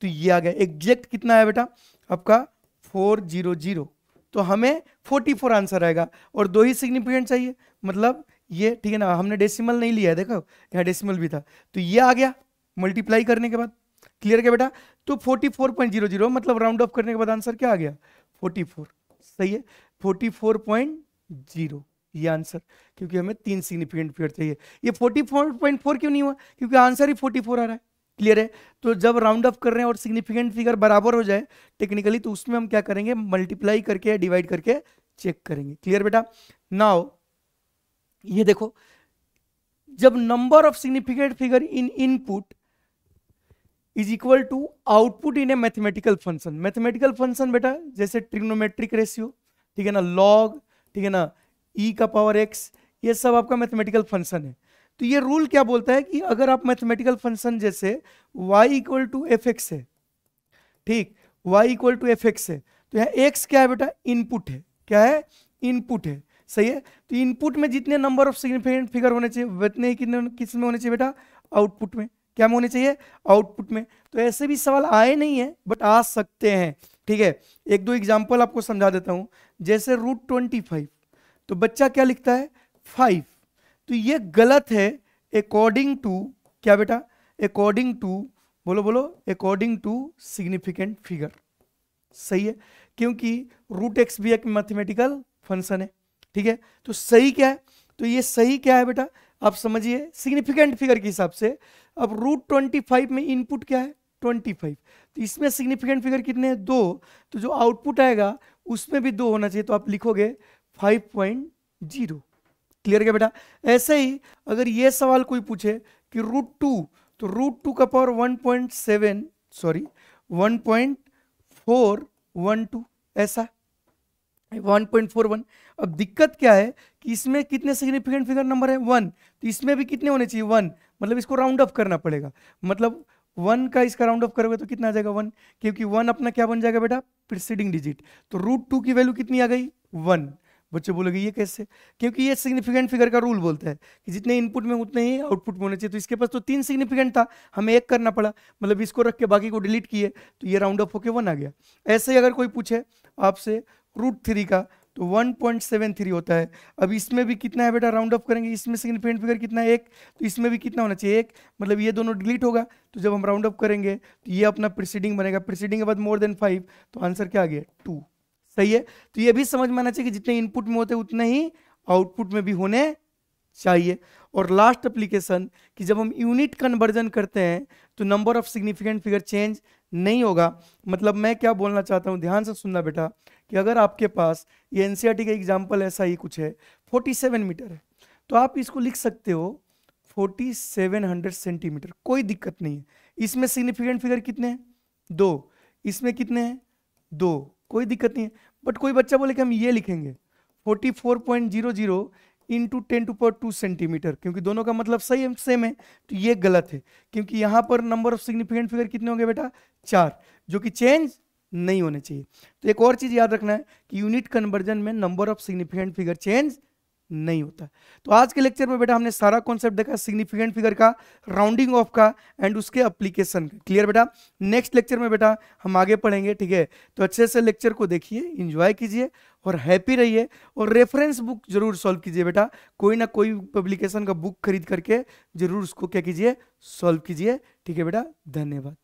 तो ये आ गया। एग्जैक्ट कितना है बेटा आपका 400, तो हमें 44 आंसर आएगा, और 2 ही सिग्निफिकेंट चाहिए, मतलब ये, ठीक है ना, हमने डेसिमल नहीं लिया है, देखो यहाँ डेसिमल भी था, तो ये आ गया मल्टीप्लाई करने के बाद। क्लियर क्या बेटा, तो 44.00, मतलब राउंड ऑफ करने के बाद आंसर क्या आ गया 44। सही है, 44.0 ये आंसर, क्योंकि हमें 3 सिग्निफिकेंट फिगर चाहिए। ये 44.4 क्यों नहीं हुआ, क्योंकि आंसर ही 44 आ रहा है। क्लियर है, तो जब राउंड ऑफ कर रहे हैं और सिग्निफिकेंट फिगर बराबर हो जाए टेक्निकली, तो उसमें हम क्या करेंगे मल्टीप्लाई करके या डिवाइड करके चेक करेंगे। क्लियर बेटा, नाउ ये देखो, जब number of significant figure in input is equal to output in a mathematical function, mathematical function बेटा जैसे ट्रिग्नोमेट्रिक रेशियो, ठीक है ना, लॉग, ठीक है ना, ई का पावर एक्स, ये सब आपका मैथमेटिकल फंक्शन है। तो ये रूल क्या बोलता है कि अगर आप मैथमेटिकल फंक्शन जैसे y equal to f x है, ठीक, y equal to f x है, तो यहाँ x क्या है बेटा इनपुट है, क्या है इनपुट है। सही है, तो इनपुट में जितने नंबर ऑफ सिग्निफिकेंट फिगर होने चाहिए उतने ही कितने किस में होने चाहिए बेटा आउटपुट में, क्या में होने चाहिए आउटपुट में। तो ऐसे भी सवाल आए नहीं है बट आ सकते हैं। ठीक है, एक दो एग्जाम्पल आपको समझा देता हूं, जैसे √25, तो बच्चा क्या लिखता है 5, तो ये गलत है अकॉर्डिंग टू, क्या बेटा अकॉर्डिंग टू, बोलो बोलो अकॉर्डिंग टू सिग्निफिकेंट फिगर। सही है, क्योंकि √x भी एक मैथमेटिकल फंक्शन है। ठीक है, तो सही क्या है, तो ये सही क्या है बेटा आप समझिए सिग्निफिकेंट फिगर के हिसाब से। अब √25 में इनपुट क्या है 25, तो इसमें सिग्निफिकेंट फिगर कितने हैं 2, तो जो आउटपुट आएगा उसमें भी 2 होना चाहिए, तो आप लिखोगे 5.0। क्लियर क्या बेटा। ऐसे ही अगर ये सवाल कोई पूछे कि √2, तो √2 का पावर 1.412, ऐसा 1.41। अब दिक्कत क्या है कि इसमें कितने सिग्निफिकेंट फिगर नंबर है 1, तो इसमें भी कितने होने चाहिए 1, मतलब इसको राउंड ऑफ करना पड़ेगा, मतलब 1 का इसका राउंड ऑफ करोगे तो कितना आ जाएगा 1, क्योंकि 1 अपना क्या बन जाएगा बेटा प्रीसीडिंग डिजिट। तो √2 की वैल्यू कितनी आ गई 1। बच्चे बोलोगे ये कैसे, क्योंकि ये सिग्निफिकेंट फिगर का रूल बोलता है कि जितने इनपुट में उतने ही आउटपुट में होने चाहिए। तो इसके पास तो 3 सिग्निफिकेंट था, हमें 1 करना पड़ा, मतलब इसको रख के बाकी को डिलीट किए, तो ये राउंड ऑफ होके 1 आ गया। ऐसे ही अगर कोई पूछे आपसे √3 का तो 1.73 होता है। अब इसमें भी कितना है बेटा, राउंड ऑफ करेंगे, इसमें सिग्निफिकेंट फिगर कितना है 1, तो इसमें भी कितना होना चाहिए 1, मतलब ये दोनों डिलीट होगा। तो जब हम राउंड ऑफ करेंगे तो ये अपना प्रीसीडिंग बनेगा, प्रीसीडिंग के बाद मोर देन 5, तो आंसर क्या आ गया 2। सही है। तो ये भी समझ में आना चाहिए कि जितने इनपुट में होते उतने ही आउटपुट में भी होने चाहिए। और लास्ट एप्लीकेशन कि जब हम यूनिट कन्वर्जन करते हैं तो number of significant figure change नहीं होगा। मतलब मैं क्या बोलना चाहता हूं, ध्यान से सुनना बेटा, कि अगर आपके पास ये एनसीईआरटी का एग्जांपल ऐसा ही कुछ है, 47 मीटर है, तो आप इसको लिख सकते हो 4700 सेंटीमीटर, कोई दिक्कत नहीं है। इसमें सिग्निफिकेंट फिगर कितने हैं 2, इसमें कितने हैं 2, कोई दिक्कत नहीं है। बट कोई बच्चा बोले कि हम ये लिखेंगे 44.00 इंटू 10⁻² सेंटीमीटर, क्योंकि दोनों का मतलब सही है, सेम है, तो ये गलत है, क्योंकि यहाँ पर नंबर ऑफ सिग्निफिकेंट फिगर कितने होंगे बेटा 4, जो कि चेंज नहीं होने चाहिए। तो एक और चीज याद रखना है कि यूनिट कन्वर्जन में number of significant figure change नहीं होता। तो आज के लेक्चर में बेटा हमने सारा कॉन्सेप्ट देखा, सिग्निफिकेंट फिगर का, राउंडिंग ऑफ का एंड उसके एप्लीकेशन का। क्लियर बेटा। नेक्स्ट लेक्चर में बेटा हम आगे पढ़ेंगे, ठीक है। तो अच्छे से लेक्चर को देखिए, एंजॉय कीजिए और हैप्पी रहिए, और रेफरेंस बुक जरूर सॉल्व कीजिए बेटा, कोई ना कोई पब्लिकेशन का बुक खरीद करके जरूर उसको क्या कीजिए, सॉल्व कीजिए। ठीक है बेटा, धन्यवाद।